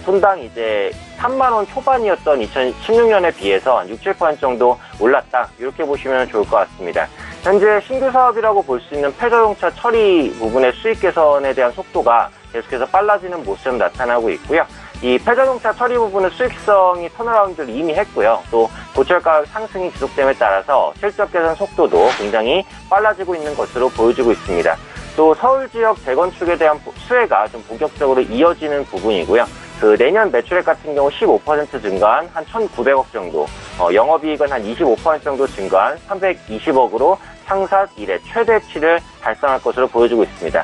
톤당 이제 3만원 초반이었던 2016년에 비해서 한 6, 7% 정도 올랐다, 이렇게 보시면 좋을 것 같습니다. 현재 신규 사업이라고 볼 수 있는 폐자동차 처리 부분의 수익 개선에 대한 속도가 계속해서 빨라지는 모습 나타나고 있고요. 이 폐자동차 처리 부분의 수익성이 턴어라운드를 이미 했고요. 또 고철가격 상승이 지속됨에 따라서 실적 개선 속도도 굉장히 빨라지고 있는 것으로 보여지고 있습니다. 또 서울 지역 재건축에 대한 수혜가 좀 본격적으로 이어지는 부분이고요. 그 내년 매출액 같은 경우 15% 증가한 한 1,900억 정도, 영업이익은 한 25% 정도 증가한 320억으로 창사 이래 최대치를 달성할 것으로 보여지고 있습니다.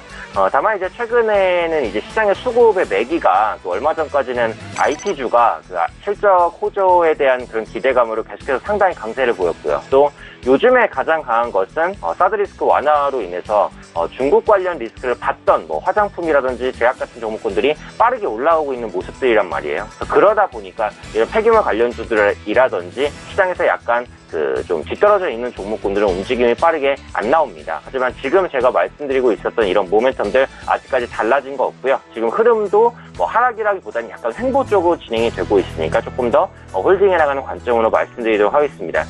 다만 이제 최근에는 이제 시장의 수급의 매기가 또 얼마 전까지는 IT주가 그 실적 호조에 대한 그런 기대감으로 계속해서 상당히 강세를 보였고요. 또 요즘에 가장 강한 것은 사드 리스크 완화로 인해서 중국 관련 리스크를 받던 뭐 화장품이라든지 제약 같은 종목군들이 빠르게 올라오고 있는 모습들이란 말이에요. 그러다 보니까 이런 폐기물 관련주들이라든지 시장에서 약간 좀 뒤떨어져 있는 종목군들은 움직임이 빠르게 안 나옵니다. 하지만 지금 제가 말씀드리고 있었던 이런 모멘텀들 아직까지 달라진 거 없고요. 지금 흐름도 뭐 하락이라기보다는 약간 횡보 쪽으로 진행이 되고 있으니까 조금 더 홀딩해 나가는 관점으로 말씀드리도록 하겠습니다.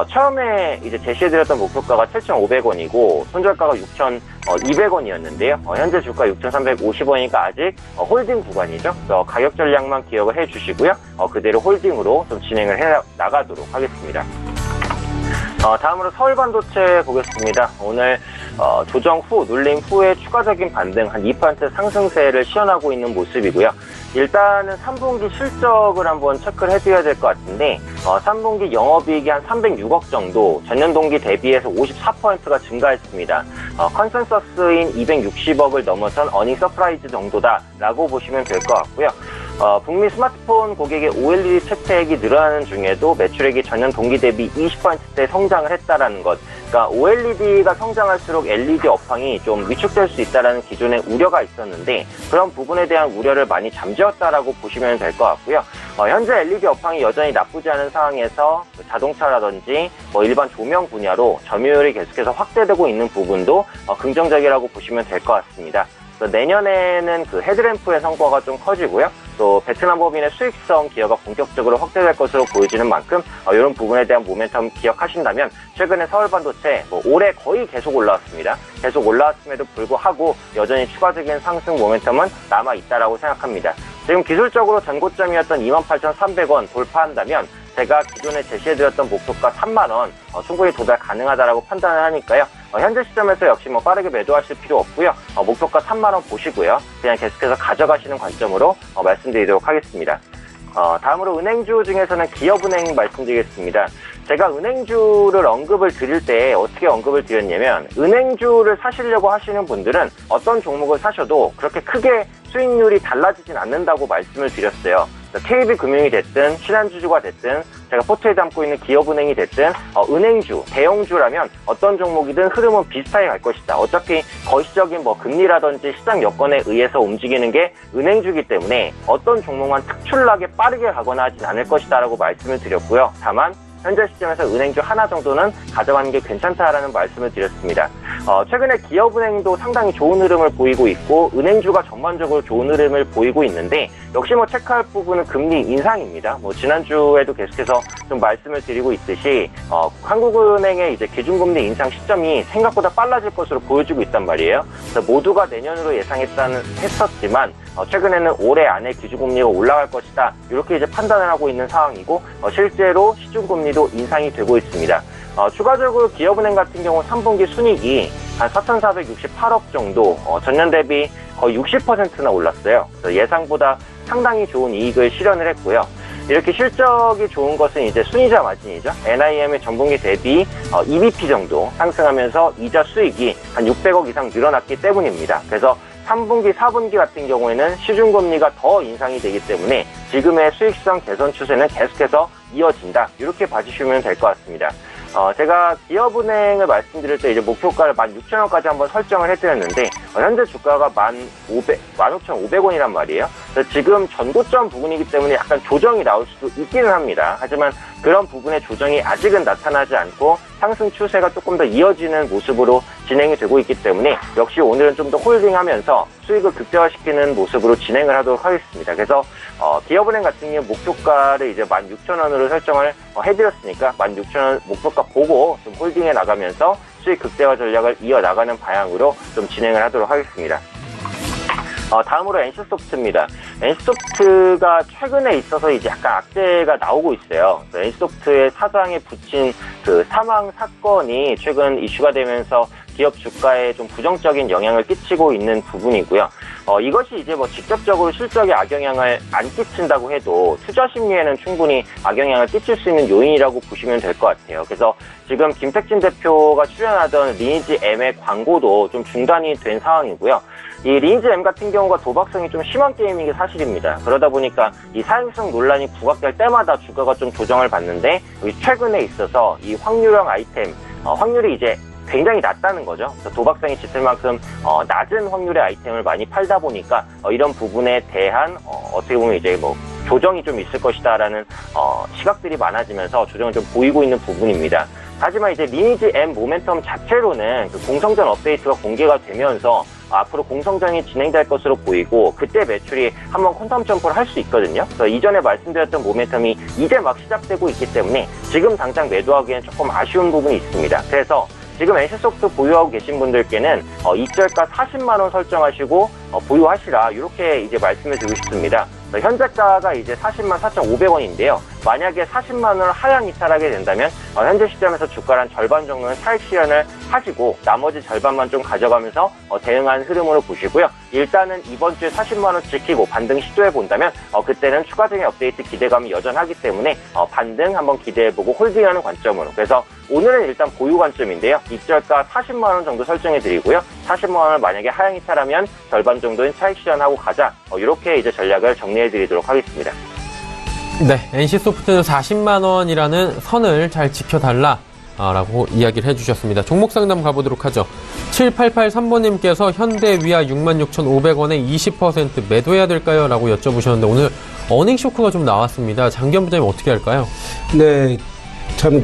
처음에 이제 제시해드렸던 목표가가 7,500원이고 손절가가 6,200원이었는데요. 현재 주가 6,350원이니까 아직 홀딩 구간이죠. 그래서 가격 전략만 기억을 해주시고요. 그대로 홀딩으로 좀 진행을 해 나가도록 하겠습니다. 다음으로 서울반도체 보겠습니다. 오늘 조정 후, 눌림 후에 추가적인 반등 한 2% 상승세를 시현하고 있는 모습이고요. 일단은 3분기 실적을 한번 체크를 해드려야 될 것 같은데 3분기 영업이익이 한 306억 정도, 전년 동기 대비해서 54%가 증가했습니다. 컨센서스인 260억을 넘어선 어닝 서프라이즈 정도다라고 보시면 될 것 같고요. 북미 스마트폰 고객의 OLED 채택이 늘어나는 중에도 매출액이 전년 동기 대비 20%대 성장을 했다라는 것. 그러니까 OLED가 성장할수록 LED 업황이 좀 위축될 수 있다라는 기존의 우려가 있었는데 그런 부분에 대한 우려를 많이 잠재웠다라고 보시면 될 것 같고요. 현재 LED 업황이 여전히 나쁘지 않은 상황에서 자동차라든지 일반 조명 분야로 점유율이 계속해서 확대되고 있는 부분도 긍정적이라고 보시면 될 것 같습니다. 내년에는 그 헤드램프의 성과가 좀 커지고요. 또 베트남 법인의 수익성 기여가 본격적으로 확대될 것으로 보여지는 만큼 이런 부분에 대한 모멘텀 기억하신다면 최근에 서울반도체 올해 거의 계속 올라왔습니다. 계속 올라왔음에도 불구하고 여전히 추가적인 상승 모멘텀은 남아있다라고 생각합니다. 지금 기술적으로 전고점이었던 28,300원 돌파한다면 제가 기존에 제시해드렸던 목표가 3만원 충분히 도달 가능하다라고 판단을 하니까요. 현재 시점에서 역시 빠르게 매도하실 필요 없고요. 목표가 3만원 보시고요. 그냥 계속해서 가져가시는 관점으로 말씀드리도록 하겠습니다. 다음으로 은행주 중에서는 기업은행 말씀드리겠습니다. 제가 은행주를 언급을 드릴 때 어떻게 언급을 드렸냐면 은행주를 사시려고 하시는 분들은 어떤 종목을 사셔도 그렇게 크게 수익률이 달라지진 않는다고 말씀을 드렸어요. KB금융이 됐든 신한주주가 됐든 제가 포트에 담고 있는 기업은행이 됐든 은행주, 대형주라면 어떤 종목이든 흐름은 비슷하게 갈 것이다. 어차피 거시적인 금리라든지 시장 여건에 의해서 움직이는 게 은행주이기 때문에 어떤 종목만 특출나게 빠르게 가거나 하진 않을 것이다 라고 말씀을 드렸고요. 다만 현재 시점에서 은행주 하나 정도는 가져가는 게 괜찮다라는 말씀을 드렸습니다. 최근에 기업은행도 상당히 좋은 흐름을 보이고 있고 은행주가 전반적으로 좋은 흐름을 보이고 있는데 역시 체크할 부분은 금리 인상입니다. 지난주에도 계속해서 좀 말씀을 드리고 있듯이 한국은행의 이제 기준금리 인상 시점이 생각보다 빨라질 것으로 보여지고 있단 말이에요. 그래서 모두가 내년으로 했었지만 최근에는 올해 안에 기준금리가 올라갈 것이다. 이렇게 이제 판단을 하고 있는 상황이고 실제로 시중금리도 인상이 되고 있습니다. 추가적으로 기업은행 같은 경우 3분기 순이익이 한 4,468억 정도 전년 대비 거의 60%나 올랐어요. 그래서 예상보다 상당히 좋은 이익을 실현을 했고요. 이렇게 실적이 좋은 것은 이제 순이자 마진이죠. NIM의 전분기 대비 2bp 정도 상승하면서 이자 수익이 한 600억 이상 늘어났기 때문입니다. 그래서 3분기, 4분기 같은 경우에는 시중금리가 더 인상이 되기 때문에 지금의 수익성 개선 추세는 계속해서 이어진다. 이렇게 봐주시면 될 것 같습니다. 제가 기업은행을 말씀드릴 때 이제 목표가를 16,000원까지 한번 설정을 해드렸는데 현재 주가가 15,500원이란 말이에요. 그래서 지금 전고점 부분이기 때문에 약간 조정이 나올 수도 있기는 합니다. 하지만 그런 부분의 조정이 아직은 나타나지 않고 상승 추세가 조금 더 이어지는 모습으로 진행이 되고 있기 때문에 역시 오늘은 좀 더 홀딩하면서 수익을 극대화시키는 모습으로 진행을 하도록 하겠습니다. 그래서 기업은행 같은 경우 목표가를 이제 16,000원으로 설정을 해드렸으니까 16,000원 목표가 보고 좀 홀딩해 나가면서 수익 극대화 전략을 이어나가는 방향으로 좀 진행을 하도록 하겠습니다. 다음으로 NC소프트입니다. NC소프트가 최근에 있어서 이제 약간 악재가 나오고 있어요. NC소프트의 사장에 붙인 그 사망 사건이 최근 이슈가 되면서 기업 주가에 좀 부정적인 영향을 끼치고 있는 부분이고요. 이것이 이제 직접적으로 실적에 악영향을 안 끼친다고 해도 투자 심리에는 충분히 악영향을 끼칠 수 있는 요인이라고 보시면 될 것 같아요. 그래서 지금 김택진 대표가 출연하던 리니지 M의 광고도 좀 중단이 된 상황이고요. 이 리니지 M 같은 경우가 도박성이 좀 심한 게임인 게 사실입니다. 그러다 보니까 이 사행성 논란이 부각될 때마다 주가가 좀 조정을 받는데 최근에 있어서 이 확률형 아이템, 확률이 이제 굉장히 낮다는 거죠. 도박성이 짙을 만큼 낮은 확률의 아이템을 많이 팔다 보니까 이런 부분에 대한 어떻게 보면 이제 조정이 좀 있을 것이다라는 시각들이 많아지면서 조정을 좀 보이고 있는 부분입니다. 하지만 이제 리니지 M 모멘텀 자체로는 그 공성전 업데이트가 공개가 되면서 앞으로 공성전이 진행될 것으로 보이고 그때 매출이 한번 퀀텀 점프를 할 수 있거든요. 그래서 이전에 말씀드렸던 모멘텀이 이제 막 시작되고 있기 때문에 지금 당장 매도하기엔 조금 아쉬운 부분이 있습니다. 그래서 지금 NC소프트 보유하고 계신 분들께는 이절가 40만 원 설정하시고 보유하시라 이렇게 이제 말씀을 드리고 싶습니다. 현재가가 이제 40만 4,500원인데요. 만약에 40만 원을 하향 이탈하게 된다면 현재 시점에서 주가를 한 절반 정도는 차익 실현을 하시고 나머지 절반만 좀 가져가면서 대응하는 흐름으로 보시고요. 일단은 이번 주에 40만 원 지키고 반등 시도해 본다면 그때는 추가적인 업데이트 기대감이 여전하기 때문에 반등 한번 기대해보고 홀딩하는 관점으로. 그래서 오늘은 일단 보유 관점인데요. 입절가 40만 원 정도 설정해 드리고요. 40만 원을 만약에 하향 이탈하면 절반 정도는 차익 실현하고 가자. 이렇게 이제 전략을 정리해 드리도록 하겠습니다.
네, NC소프트는 40만 원이라는 선을 잘 지켜달라 라고 이야기를 해주셨습니다. 종목 상담 가보도록 하죠. 7883번님께서 현대위아 66,500원에 20% 매도해야 될까요? 라고 여쭤보셨는데 오늘 어닝 쇼크가 좀 나왔습니다. 장기현 부장님 어떻게 할까요?
네. 참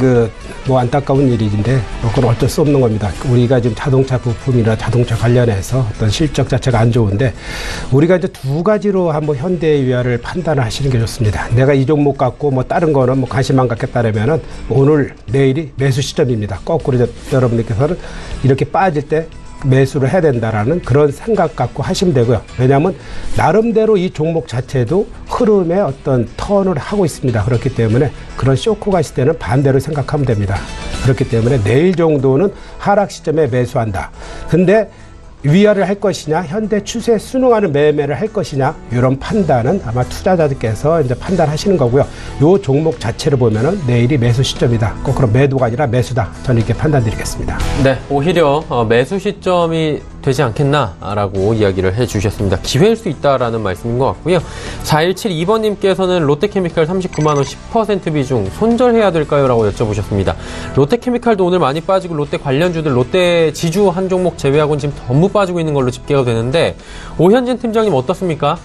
안타까운 일인데 그건 어쩔 수 없는 겁니다. 우리가 지금 자동차 부품이나 자동차 관련해서 어떤 실적 자체가 안 좋은데 우리가 이제 두 가지로 한번 현대위아를 판단을 하시는 게 좋습니다. 내가 이 종목 갖고 다른 거는 관심 안 갖겠다라면은 오늘 내일이 매수 시점입니다. 거꾸로 이제 여러분들께서는 이렇게 빠질 때 매수를 해야 된다라는 그런 생각 갖고 하시면 되고요. 왜냐하면 나름대로 이 종목 자체도 흐름의 어떤 턴을 하고 있습니다. 그렇기 때문에 그런 쇼크가 있을 때는 반대로 생각하면 됩니다. 그렇기 때문에 내일 정도는 하락 시점에 매수한다. 근데 위협을 할 것이냐, 현재 추세에 순응하는 매매를 할 것이냐, 이런 판단은 아마 투자자들께서 이제 판단하시는 거고요. 이 종목 자체를 보면은 내일이 매수 시점이다. 꼭 그런 매도가 아니라 매수다. 저는 이렇게 판단드리겠습니다.
네, 오히려 매수 시점이 되지 않겠나라고 이야기를 해주셨습니다. 기회일 수 있다라는 말씀인 것 같고요. 4172번님께서는 롯데케미칼 39만 원 10% 비중 손절해야 될까요? 라고 여쭤보셨습니다. 롯데케미칼도 오늘 많이 빠지고 롯데 관련주들, 롯데 지주 한 종목 제외하고는 지금 전부 빠지고 있는 걸로 집계가 되는데 오현진 팀장님 어떻습니까?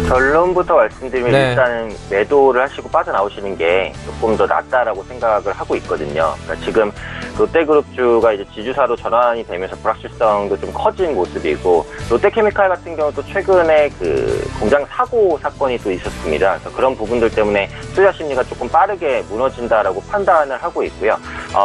결론부터 말씀드리면
네.
일단은 매도를 하시고 빠져나오시는 게 조금 더 낫다라고 생각을 하고 있거든요. 그러니까 지금 롯데그룹주가 이제 지주사로 전환이 되면서 불확실성도 좀 커진 모습이고 롯데케미칼 같은 경우도 최근에 그 공장 사고 사건이 또 있었습니다. 그래서 그런 부분들 때문에 투자 심리가 조금 빠르게 무너진다라고 판단을 하고 있고요.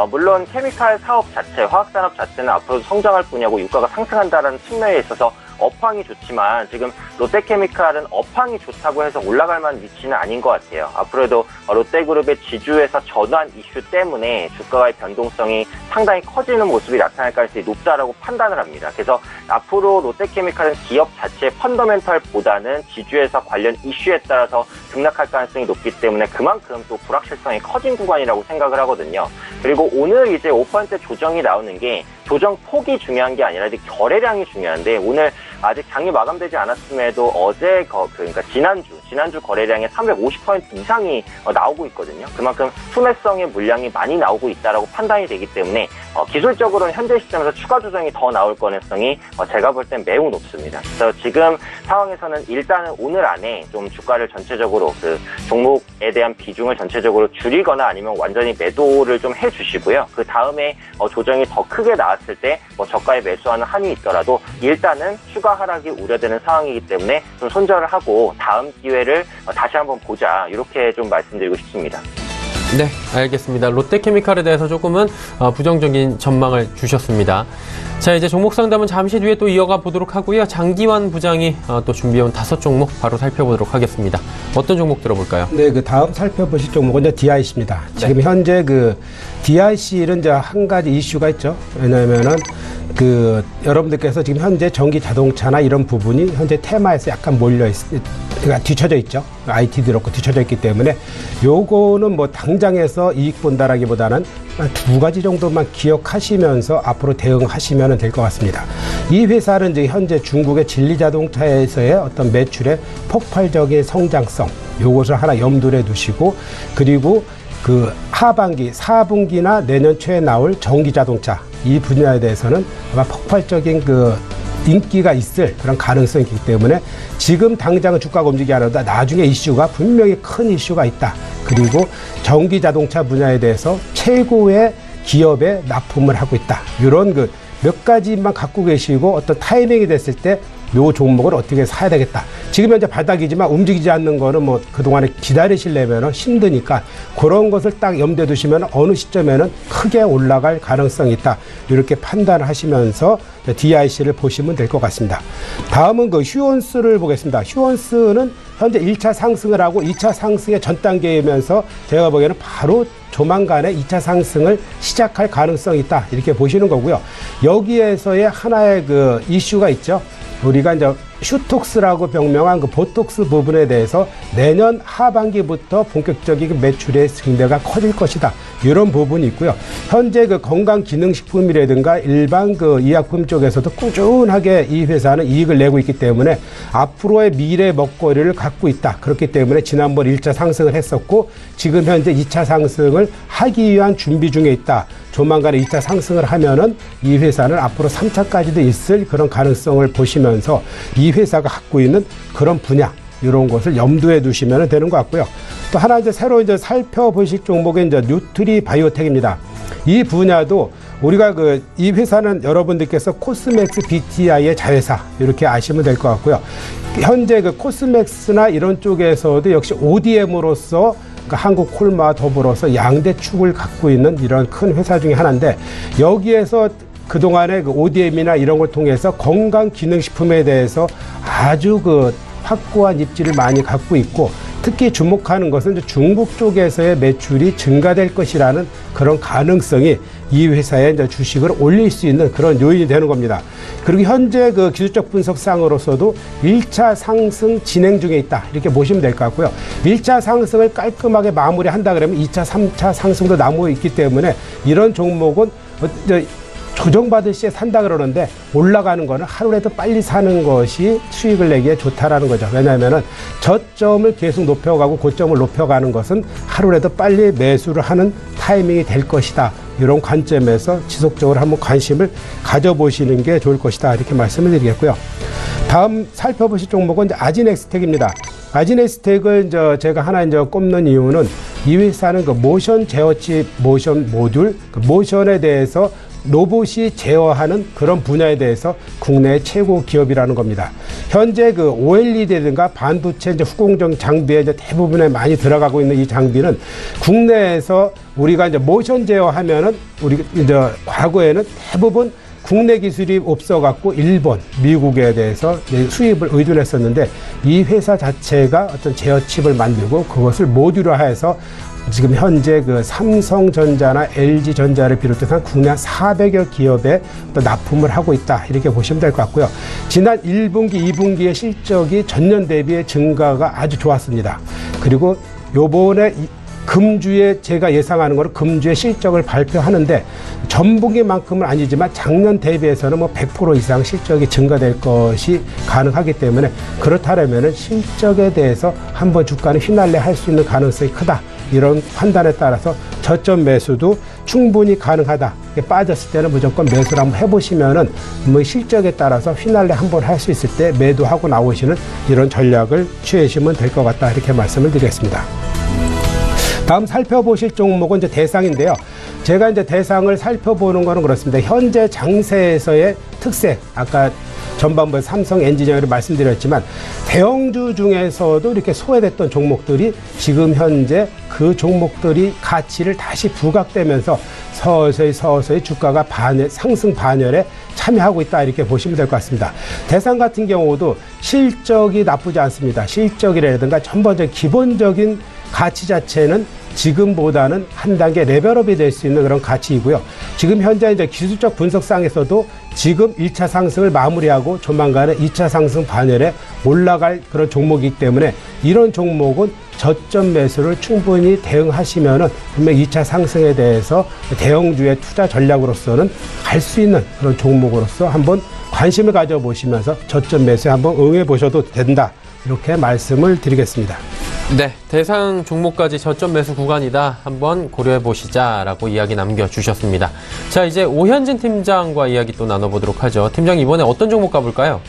물론 케미칼 사업 자체, 화학산업 자체는 앞으로도 성장할 뿐이고 유가가 상승한다라는 측면에 있어서 업황이 좋지만 지금 롯데케미칼은 업황이 좋다고 해서 올라갈 만한 위치는 아닌 것 같아요. 앞으로도 롯데그룹의 지주에서 전환 이슈 때문에 주가의 변동성이 상당히 커지는 모습이 나타날 가능성이 높다라고 판단을 합니다. 그래서 앞으로 롯데케미칼은 기업 자체의 펀더멘털보다는 지주에서 관련 이슈에 따라서 등락할 가능성이 높기 때문에 그만큼 또 불확실성이 커진 구간이라고 생각을 하거든요. 그리고 오늘 이제 5% 조정이 나오는 게 조정 폭이 중요한 게 아니라 이제 거래량이 중요한데 오늘 아직 장이 마감되지 않았음에도 어제 그러니까 지난주 거래량의 350% 이상이 나오고 있거든요. 그만큼 투매성의 물량이 많이 나오고 있다라고 판단이 되기 때문에 기술적으로는 현재 시점에서 추가 조정이 더 나올 가능성이 제가 볼 땐 매우 높습니다. 그래서 지금 상황에서는 일단은 오늘 안에 좀 주가를 전체적으로 그 종목에 대한 비중을 전체적으로 줄이거나 아니면 완전히 매도를 좀 해주시고요. 그 다음에 조정이 더 크게 나왔을 때 저가에 매수하는 한이 있더라도 일단은 추가 하락이 우려되는 상황이기 때문에 좀 손절을 하고 다음 기회를 다시 한번 보자 이렇게 좀 말씀드리고 싶습니다.
네, 알겠습니다. 롯데케미칼에 대해서 조금은 부정적인 전망을 주셨습니다. 자, 이제 종목 상담은 잠시 뒤에 또 이어가 보도록 하고요. 장기환 부장이 또 준비해온 5종목 바로 살펴보도록 하겠습니다. 어떤 종목 들어볼까요?
네, 그 다음 살펴보실 종목은 이제 DIC입니다. 지금 현재 그 DIC는 이제 한 가지 이슈가 있죠. 왜냐하면은 그 여러분들께서 지금 현재 전기 자동차나 이런 부분이 현재 테마에서 약간 그러니까 뒤쳐져 있죠. IT도 그렇고 뒤쳐져 있기 때문에 요거는 뭐 당장에서 이익 본다라기보다는 두 가지 정도만 기억하시면서 앞으로 대응하시면 될 것 같습니다. 이 회사는 이제 현재 중국의 진리자동차에서의 어떤 매출의 폭발적인 성장성 요것을 하나 염두에 두시고 그리고 그 하반기 4분기나 내년 초에 나올 전기자동차 이 분야에 대해서는 아마 폭발적인 그 인기가 있을 그런 가능성이 있기 때문에 지금 당장은 주가가 움직이지 않아도 나중에 이슈가 분명히 큰 이슈가 있다. 그리고 전기자동차 분야에 대해서 최고의 기업에 납품을 하고 있다. 이런 그 몇 가지만 갖고 계시고 어떤 타이밍이 됐을 때 요 종목을 어떻게 사야 되겠다. 지금 현재 바닥이지만 움직이지 않는 거는 뭐 그동안에 기다리시려면 힘드니까 그런 것을 딱 염두에 두시면 어느 시점에는 크게 올라갈 가능성이 있다. 이렇게 판단하시면서 DIC를 보시면 될 것 같습니다. 다음은 그 휴원스를 보겠습니다. 휴원스는 현재 1차 상승을 하고 2차 상승의 전 단계이면서 제가 보기에는 바로 조만간에 2차 상승을 시작할 가능성이 있다. 이렇게 보시는 거고요. 여기에서의 하나의 그 이슈가 있죠. 우리가 이제 슈톡스라고 병명한 그 보톡스 부분에 대해서 내년 하반기부터 본격적인 매출의 증대가 커질 것이다. 이런 부분이 있고요. 현재 그 건강기능식품이라든가 일반 그 의약품 쪽에서도 꾸준하게 이 회사는 이익을 내고 있기 때문에 앞으로의 미래 먹거리를 갖고 있다. 그렇기 때문에 지난번 1차 상승을 했었고 지금 현재 2차 상승을 하기 위한 준비 중에 있다. 조만간에 2차 상승을 하면은 이 회사는 앞으로 3차까지도 있을 그런 가능성을 보시면서 이 회사가 갖고 있는 그런 분야 이런 것을 염두에 두시면 되는 것 같고요. 또 하나 이제 새로 이제 살펴보실 종목은 이제 뉴트리 바이오텍입니다. 이 분야도 우리가 이 회사는 여러분들께서 코스맥스 BTI의 자회사 이렇게 아시면 될 것 같고요. 현재 그 코스맥스나 이런 쪽에서도 역시 ODM으로서 한국 콜마와 더불어서 양대 축을 갖고 있는 이런 큰 회사 중에 하나인데 여기에서 그동안에 그 ODM이나 이런 걸 통해서 건강기능식품에 대해서 아주 그 확고한 입지를 많이 갖고 있고 특히 주목하는 것은 이제 중국 쪽에서의 매출이 증가될 것이라는 그런 가능성이 이 회사의 이제 주식을 올릴 수 있는 그런 요인이 되는 겁니다. 그리고 현재 그 기술적 분석상으로서도 1차 상승 진행 중에 있다. 이렇게 보시면 될 것 같고요. 1차 상승을 깔끔하게 마무리한다 그러면 2차, 3차 상승도 남아 있기 때문에 이런 종목은 조정받을 시에 산다 그러는데 올라가는 거는 하루라도 빨리 사는 것이 수익을 내기에 좋다라는 거죠. 왜냐하면은 저점을 계속 높여가고 고점을 높여가는 것은 하루라도 빨리 매수를 하는 타이밍이 될 것이다. 이런 관점에서 지속적으로 한번 관심을 가져보시는 게 좋을 것이다. 이렇게 말씀을 드리겠고요. 다음 살펴보실 종목은 이제 아진엑스텍입니다. 아진엑스텍을 제가 하나 꼽는 이유는 이 회사는 그 모션 제어칩, 모션 모듈, 그 모션에 대해서 로봇이 제어하는 그런 분야에 대해서 국내 최고 기업이라는 겁니다. 현재 그 OLED라든가 반도체 후공정 장비에 대부분에 많이 들어가고 있는 이 장비는 국내에서 우리가 모션 제어하면은 우리 과거에는 대부분 국내 기술이 없어갖고 일본, 미국에 대해서 수입을 의존했었는데 이 회사 자체가 어떤 제어칩을 만들고 그것을 모듈화해서 지금 현재 그 삼성전자나 LG전자를 비롯해서 국내 한 400여 기업에 또 납품을 하고 있다. 이렇게 보시면 될 것 같고요. 지난 1분기, 2분기의 실적이 전년 대비의 증가가 아주 좋았습니다. 그리고 요번에 금주에 제가 예상하는 거는 금주에 실적을 발표하는데 전분기만큼은 아니지만 작년 대비해서는 100% 이상 실적이 증가될 것이 가능하기 때문에 그렇다면 실적에 대해서 한번 주가는 휘날려 할 수 있는 가능성이 크다. 이런 판단에 따라서 저점 매수도 충분히 가능하다. 빠졌을 때는 무조건 매수를 한번 해보시면은 실적에 따라서 휘날려 한번 할 수 있을 때 매도하고 나오시는 이런 전략을 취하시면 될 것 같다. 이렇게 말씀을 드리겠습니다. 다음 살펴보실 종목은 이제 대상인데요. 제가 대상을 살펴보는 거는 그렇습니다. 현재 장세에서의 특색, 아까 전반부에 삼성 엔지니어를 말씀드렸지만 대형주 중에서도 이렇게 소외됐던 종목들이 지금 현재 그 종목들이 가치를 다시 부각되면서 서서히 주가가 상승 반열에 참여하고 있다. 이렇게 보시면 될 것 같습니다. 대상 같은 경우도 실적이 나쁘지 않습니다. 실적이라든가 전반적인 기본적인 가치 자체는 지금보다는 한 단계 레벨업이 될 수 있는 그런 가치이고요. 지금 현재 기술적 분석상에서도 지금 1차 상승을 마무리하고 조만간에 2차 상승 반열에 올라갈 그런 종목이기 때문에 이런 종목은 저점 매수를 충분히 대응하시면은 분명 2차 상승에 대해서 대형주의 투자 전략으로서는 갈 수 있는 그런 종목으로서 한번 관심을 가져보시면서 저점 매수에 한번 응해 보셔도 된다. 이렇게 말씀을 드리겠습니다.
네, 대상 종목까지 저점 매수 구간이다. 한번 고려해 보시자라고 이야기 남겨주셨습니다. 자, 이제 오현진 팀장과 이야기 또 나눠보도록 하죠. 팀장 이번에 어떤 종목 가볼까요?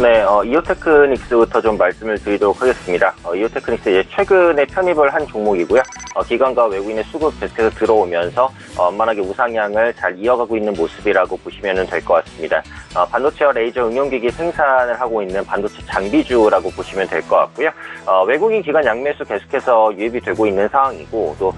네, 이오테크닉스부터 좀 말씀을 드리도록 하겠습니다. 이오테크닉스 이제 최근에 편입을 한 종목이고요. 기관과 외국인의 수급 계속해서 들어오면서 원만하게 우상향을 잘 이어가고 있는 모습이라고 보시면 될 것 같습니다. 반도체와 레이저 응용기기 생산을 하고 있는 반도체 장비주라고 보시면 될 것 같고요. 외국인 기관 양매수 계속해서 유입이 되고 있는 상황이고 또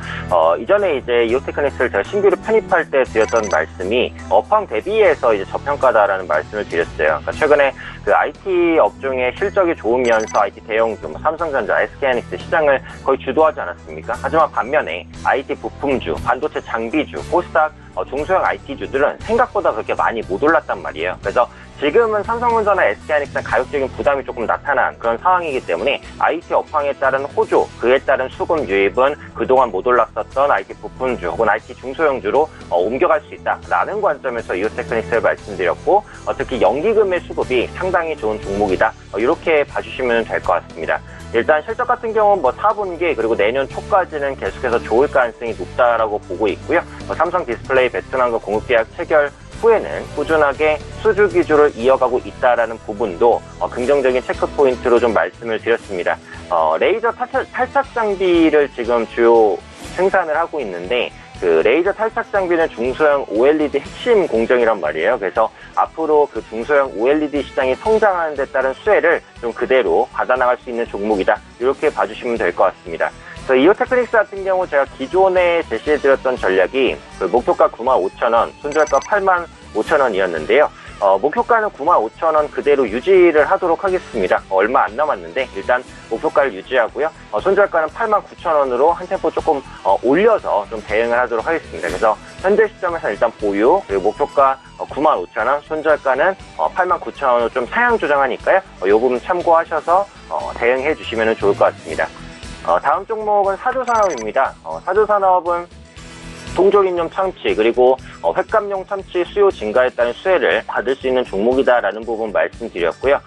이전에 이제 이오테크닉스를 제가 신규로 편입할 때 드렸던 말씀이 업황 대비해서 이제 저평가다라는 말씀을 드렸어요. 그러니까 최근에 그 IT 업종의 실적이 좋으면서 IT 대형주, 삼성전자, SK하이닉스 시장을 거의 주도하지 않았습니까? 하지만 반면에 IT 부품주, 반도체 장비주, 코스닥 중소형 IT주들은 생각보다 그렇게 많이 못 올랐단 말이에요. 그래서 지금은 삼성전자나 SK하이닉스는 가격적인 부담이 조금 나타난 그런 상황이기 때문에 IT 업황에 따른 호조, 그에 따른 수급 유입은 그동안 못 올랐었던 IT 부품주 혹은 IT 중소형주로 옮겨갈 수 있다라는 관점에서 이오테크닉스를 말씀드렸고 특히 연기금의 수급이 상당히 좋은 종목이다. 이렇게 봐주시면 될 것 같습니다. 일단 실적 같은 경우는 4분기 그리고 내년 초까지는 계속해서 좋을 가능성이 높다라고 보고 있고요. 삼성 디스플레이 베트남과 공급 계약 체결 후에는 꾸준하게 수주 기조를 이어가고 있다라는 부분도 긍정적인 체크 포인트로 좀 말씀을 드렸습니다. 레이저 탈착 장비를 지금 주요 생산을 하고 있는데 그 레이저 탈착 장비는 중소형 OLED 핵심 공정이란 말이에요. 그래서 앞으로 그 중소형 OLED 시장이 성장하는 데 따른 수혜를 좀 그대로 받아나갈 수 있는 종목이다. 이렇게 봐주시면 될 것 같습니다. 그래서 이오테크닉스 같은 경우 제가 기존에 제시해드렸던 전략이 그 목표가 95,000원, 손절가 85,000원이었는데요. 목표가는 95,000원 그대로 유지를 하도록 하겠습니다. 얼마 안 남았는데 일단 목표가를 유지하고요. 손절가는 89,000원으로 한 템포 조금 올려서 좀 대응을 하도록 하겠습니다. 그래서 현재 시점에서 일단 보유, 그리고 목표가 95,000원, 손절가는 89,000원으로 좀 상향 조정하니까요. 이 부분 참고하셔서 대응해 주시면 좋을 것 같습니다. 다음 종목은 사조산업입니다. 사조산업은 동족인용 참치 그리고 횟감용 참치 수요 증가에 따른 수혜를 받을 수 있는 종목이다라는 부분 말씀드렸고요.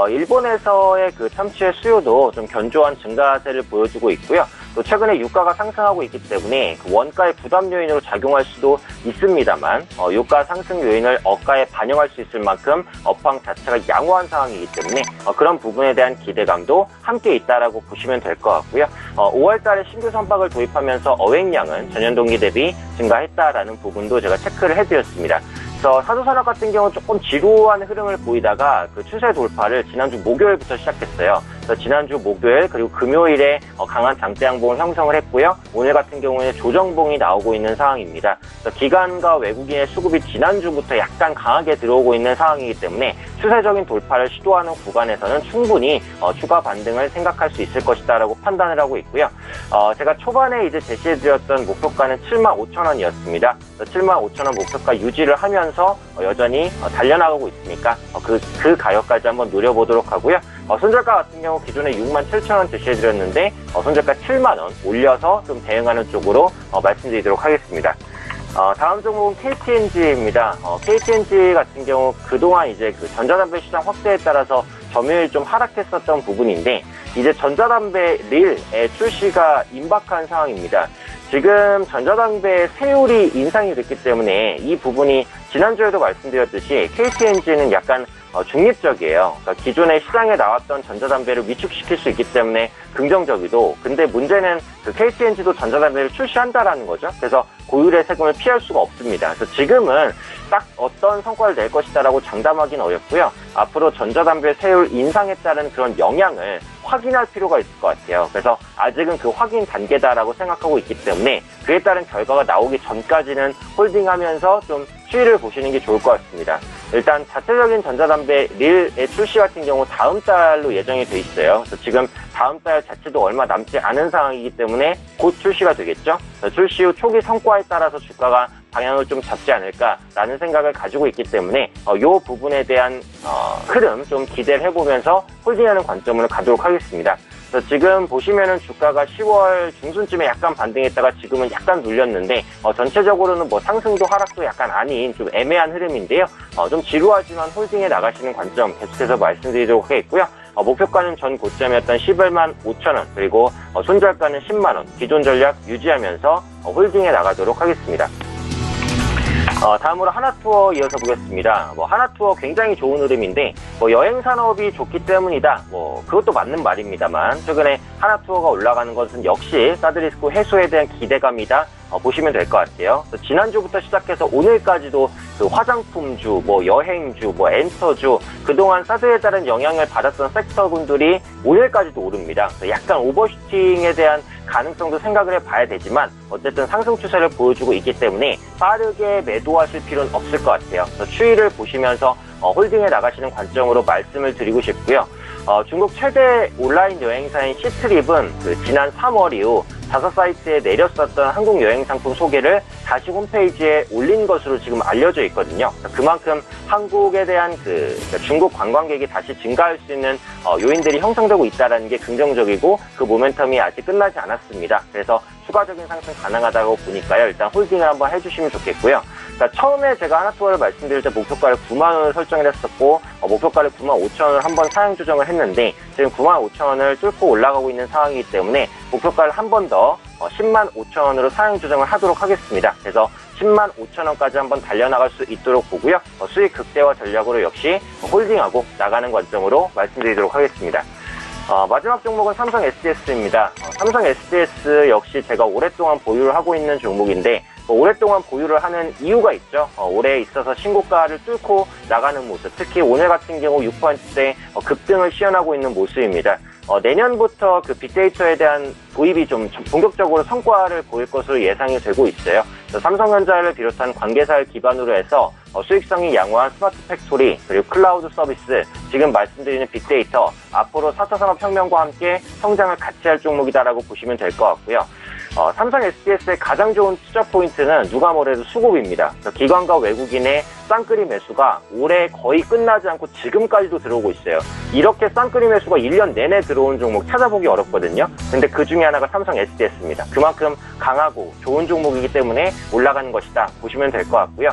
일본에서의 그 참치의 수요도 좀 견조한 증가세를 보여주고 있고요. 또 최근에 유가가 상승하고 있기 때문에 그 원가의 부담 요인으로 작용할 수도 있습니다만 유가 상승 요인을 어가에 반영할 수 있을 만큼 업황 자체가 양호한 상황이기 때문에 그런 부분에 대한 기대감도 함께 있다라고 보시면 될 것 같고요. 5월달에 신규 선박을 도입하면서 어획량은 전년 동기 대비 증가했다라는 부분도 제가 체크를 해드렸습니다. 그래서 사조산업 같은 경우는 조금 지루한 흐름을 보이다가 그 추세 돌파를 지난주 목요일부터 시작했어요. 그래서 지난주 목요일 그리고 금요일에 강한 장대 양봉을 형성을 했고요. 오늘 같은 경우에는 조정봉이 나오고 있는 상황입니다. 그래서 기관과 외국인의 수급이 지난주부터 약간 강하게 들어오고 있는 상황이기 때문에 추세적인 돌파를 시도하는 구간에서는 충분히 추가 반등을 생각할 수 있을 것이다라고 판단을 하고 있고요. 제가 초반에 이제 제시해드렸던 목표가는 75,000원이었습니다. 75,000원 목표가 유지를 하면서 여전히 달려나가고 있으니까 그 가격까지 한번 노려보도록 하고요. 손절가 같은 경우 기존에 67,000원 제시해드렸는데 손절가 7만원 올려서 좀 대응하는 쪽으로 말씀드리도록 하겠습니다. 다음 종목은 KTNG입니다. KTNG 같은 경우 그동안 이제 그 전자담배 시장 확대에 따라서 점유율이 좀 하락했었던 부분인데 이제 전자담배 릴의 출시가 임박한 상황입니다. 지금 전자담배 세율이 인상이 됐기 때문에 이 부분이 지난주에도 말씀드렸듯이 KTNG는 약간 중립적이에요. 그러니까 기존에 시장에 나왔던 전자담배를 위축시킬 수 있기 때문에 긍정적이도, 근데 문제는 그 KTNG도 전자담배를 출시한다라는 거죠. 그래서 고율의 세금을 피할 수가 없습니다. 그래서 지금은 딱 어떤 성과를 낼 것이다라고 장담하기는 어렵고요. 앞으로 전자담배 세율 인상에 따른 그런 영향을 확인할 필요가 있을 것 같아요. 그래서 아직은 그 확인 단계다라고 생각하고 있기 때문에 그에 따른 결과가 나오기 전까지는 홀딩하면서 좀 추이를 보시는 게 좋을 것 같습니다. 일단 자체적인 전자담배 릴의 출시 같은 경우 다음 달로 예정이 돼 있어요. 그래서 지금 다음 달 자체도 얼마 남지 않은 상황이기 때문에 곧 출시가 되겠죠. 출시 후 초기 성과에 따라서 주가가 방향을 좀 잡지 않을까라는 생각을 가지고 있기 때문에 이 부분에 대한 흐름 좀 기대를 해보면서 홀딩하는 관점으로 가도록 하겠습니다. 그래서 지금 보시면은 주가가 10월 중순쯤에 약간 반등했다가 지금은 약간 눌렸는데 전체적으로는 뭐 상승도 하락도 약간 아닌 좀 애매한 흐름인데요. 좀 지루하지만 홀딩해 나가시는 관점 계속해서 말씀드리도록 하겠고요. 목표가는 전 고점이었던 11만 5천원 그리고 손절가는 10만원 기존 전략 유지하면서 홀딩해 나가도록 하겠습니다. 다음으로 하나투어 이어서 보겠습니다. 하나투어 굉장히 좋은 흐름인데 여행 산업이 좋기 때문이다. 그것도 맞는 말입니다만 최근에 하나투어가 올라가는 것은 역시 사드리스크 해소에 대한 기대감이다. 보시면 될 것 같아요. 지난주부터 시작해서 오늘까지도 그 화장품주, 여행주, 엔터주 그동안 사드에 따른 영향을 받았던 섹터군들이 오늘까지도 오릅니다. 약간 오버슈팅에 대한 가능성도 생각을 해봐야 되지만 어쨌든 상승 추세를 보여주고 있기 때문에 빠르게 매도하실 필요는 없을 것 같아요. 추이를 보시면서 홀딩해 나가시는 관점으로 말씀을 드리고 싶고요. 중국 최대 온라인 여행사인 시트립은 지난 3월 이후 5사이트에 내렸었던 한국 여행 상품 소개를 다시 홈페이지에 올린 것으로 지금 알려져 있거든요. 그만큼 한국에 대한 중국 관광객이 다시 증가할 수 있는 요인들이 형성되고 있다는 게 긍정적이고 그 모멘텀이 아직 끝나지 않았습니다. 그래서 추가적인 상승 가능하다고 보니까요. 일단 홀딩을 한번 해주시면 좋겠고요. 그러니까 처음에 제가 하나투어를 말씀드릴 때 목표가를 9만 원을 설정을 했었고 목표가를 9만 5천 원을 한번 상향 조정을 했는데 지금 9만 5천 원을 뚫고 올라가고 있는 상황이기 때문에 목표가를 한 번 더 10만 5천 원으로 상향 조정을 하도록 하겠습니다. 그래서 10만 5천 원까지 한번 달려나갈 수 있도록 보고요. 수익 극대화 전략으로 역시 홀딩하고 나가는 관점으로 말씀드리도록 하겠습니다. 마지막 종목은 삼성 SDS입니다. 삼성 SDS 역시 제가 오랫동안 보유를 하고 있는 종목인데 오랫동안 보유를 하는 이유가 있죠. 올해 있어서 신고가를 뚫고 나가는 모습, 특히 오늘 같은 경우 6%대 급등을 시현하고 있는 모습입니다. 내년부터 그 빅데이터에 대한 도입이 좀 본격적으로 성과를 보일 것으로 예상이 되고 있어요. 삼성전자를 비롯한 관계사를 기반으로 해서 수익성이 양호한 스마트 팩토리, 그리고 클라우드 서비스, 지금 말씀드리는 빅데이터, 앞으로 4차 산업혁명과 함께 성장을 같이 할 종목이다라고 보시면 될 것 같고요. 삼성 SDS의 가장 좋은 투자 포인트는 누가 뭐래도 수급입니다. 기관과 외국인의 쌍끌이 매수가 올해 거의 끝나지 않고 지금까지도 들어오고 있어요. 이렇게 쌍끌이 매수가 1년 내내 들어오는 종목 찾아보기 어렵거든요. 근데 그 중에 하나가 삼성 SDS입니다. 그만큼 강하고 좋은 종목이기 때문에 올라가는 것이다 보시면 될 것 같고요.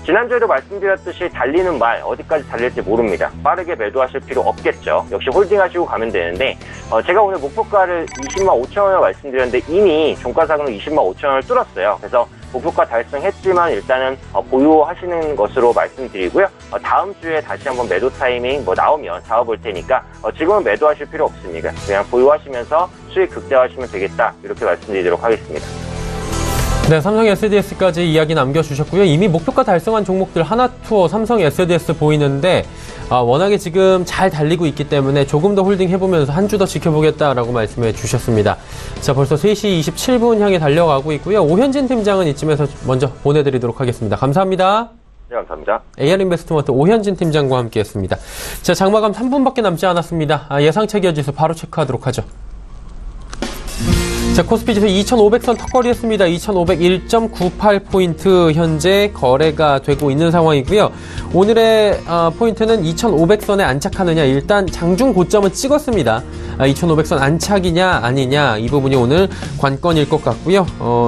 지난주에도 말씀드렸듯이 달리는 말 어디까지 달릴지 모릅니다. 빠르게 매도하실 필요 없겠죠. 역시 홀딩하시고 가면 되는데 제가 오늘 목표가를 20만 5천 원을 말씀드렸는데 이미 종가상으로 20만 5천 원을 뚫었어요. 그래서 목표가 달성했지만 일단은 보유하시는 것으로 말씀드리고요. 다음 주에 다시 한번 매도 타이밍 나오면 잡아볼 테니까 지금은 매도하실 필요 없습니다. 그냥 보유하시면서 수익 극대화하시면 되겠다 이렇게 말씀드리도록 하겠습니다.
네, 삼성 SDS까지 이야기 남겨주셨고요. 이미 목표가 달성한 종목들 하나투어 삼성 SDS 보이는데 워낙에 지금 잘 달리고 있기 때문에 조금 더 홀딩해보면서 한 주 더 지켜보겠다라고 말씀해 주셨습니다. 자, 벌써 3시 27분 향해 달려가고 있고요. 오현진 팀장은 이쯤에서 먼저 보내드리도록 하겠습니다. 감사합니다.
네, 감사합니다.
AR인베스트먼트 오현진 팀장과 함께했습니다. 자, 장마감 3분밖에 남지 않았습니다. 예상차 기어지수 바로 체크하도록 하죠. 자, 코스피 지수 2,500선 턱걸이 했습니다. 2,501.98포인트 현재 거래가 되고 있는 상황이고요. 오늘의 포인트는 2,500선에 안착하느냐, 일단 장중 고점은 찍었습니다. 2,500선 안착이냐 아니냐 이 부분이 오늘 관건일 것 같고요.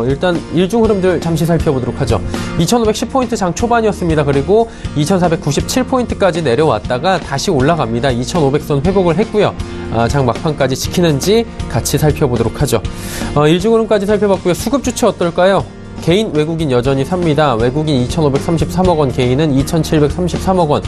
일단 일중 흐름들 잠시 살펴보도록 하죠. 2,510포인트 장 초반이었습니다. 그리고 2,497포인트까지 내려왔다가 다시 올라갑니다. 2,500선 회복을 했고요. 장 막판까지 지키는지 같이 살펴보도록 하죠. 일중 흐름까지 살펴봤고요. 수급 주체 어떨까요? 개인, 외국인 여전히 삽니다. 외국인 2,533억 원, 개인은 2,733억 원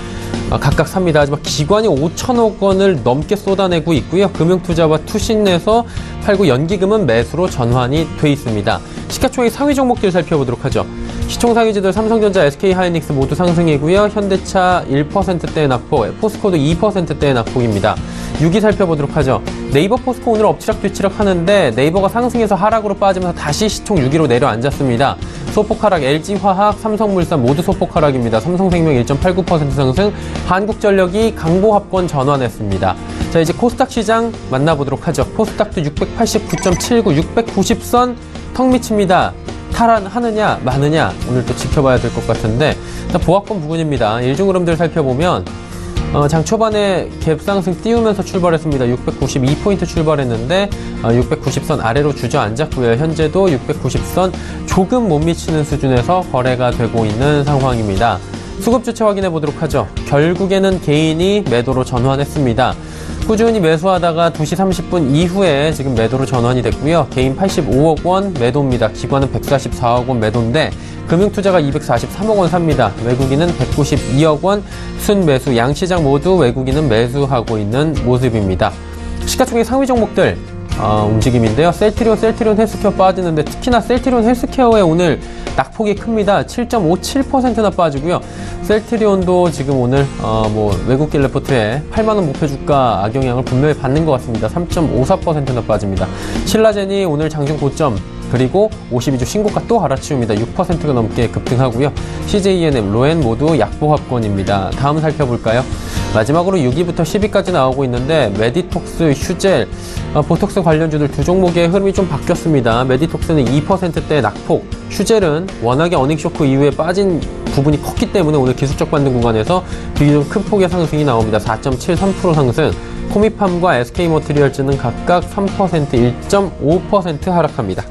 각각 삽니다. 하지만 기관이 5천억 원을 넘게 쏟아내고 있고요. 금융투자와 투신에서 팔고 연기금은 매수로 전환이 돼 있습니다. 시가총액 상위 종목들 살펴보도록 하죠. 시총 상위주들 삼성전자, SK하이닉스 모두 상승이고요. 현대차 1%대의 낙폭, 포스코도 2%대의 낙폭입니다. 6위 살펴보도록 하죠. 네이버 포스코 오늘 엎치락뒤치락 하는데 네이버가 상승해서 하락으로 빠지면서 다시 시총 6위로 내려앉았습니다. 소폭 하락, LG화학, 삼성물산 모두 소폭 하락입니다. 삼성생명 1.89% 상승, 한국전력이 강보합권 전환했습니다. 자, 이제 코스닥 시장 만나보도록 하죠. 코스닥도 689.79, 690선 턱 미칩니다. 탈환하느냐 마느냐 오늘 또 지켜봐야 될 것 같은데, 보합권 부근입니다. 일중 흐름들 살펴보면 장 초반에 갭상승 띄우면서 출발했습니다. 692포인트 출발했는데 690선 아래로 주저앉았고요. 현재도 690선 조금 못 미치는 수준에서 거래가 되고 있는 상황입니다. 수급 주체 확인해 보도록 하죠. 결국에는 개인이 매도로 전환했습니다. 꾸준히 매수하다가 2시 30분 이후에 지금 매도로 전환이 됐고요. 개인 85억 원 매도입니다. 기관은 144억 원 매도인데 금융투자가 243억 원 삽니다. 외국인은 192억 원 순매수, 양시장 모두 외국인은 매수하고 있는 모습입니다. 시가총액 상위 종목들 움직임인데요. 셀트리온 헬스케어 빠지는데 특히나 셀트리온 헬스케어에 오늘 낙폭이 큽니다. 7.57%나 빠지고요. 셀트리온도 지금 오늘 외국계 레포트에 8만원 목표 주가 악영향을 분명히 받는 것 같습니다. 3.54%나 빠집니다. 신라젠이 오늘 장중 고점 그리고 52주 신고가 또 갈아치웁니다. 6%가 넘게 급등하고요. CJENM, 로엔 모두 약보합권입니다. 다음 살펴볼까요? 마지막으로 6위부터 10위까지 나오고 있는데 메디톡스, 휴젤, 보톡스 관련주들 두 종목의 흐름이 좀 바뀌었습니다. 메디톡스는 2%대 낙폭, 휴젤은 워낙에 어닝쇼크 이후에 빠진 부분이 컸기 때문에 오늘 기술적 반등 구간에서 비교적 큰 폭의 상승이 나옵니다. 4.73% 상승. 코미팜과 SK머티리얼즈는 각각 3%, 1.5% 하락합니다.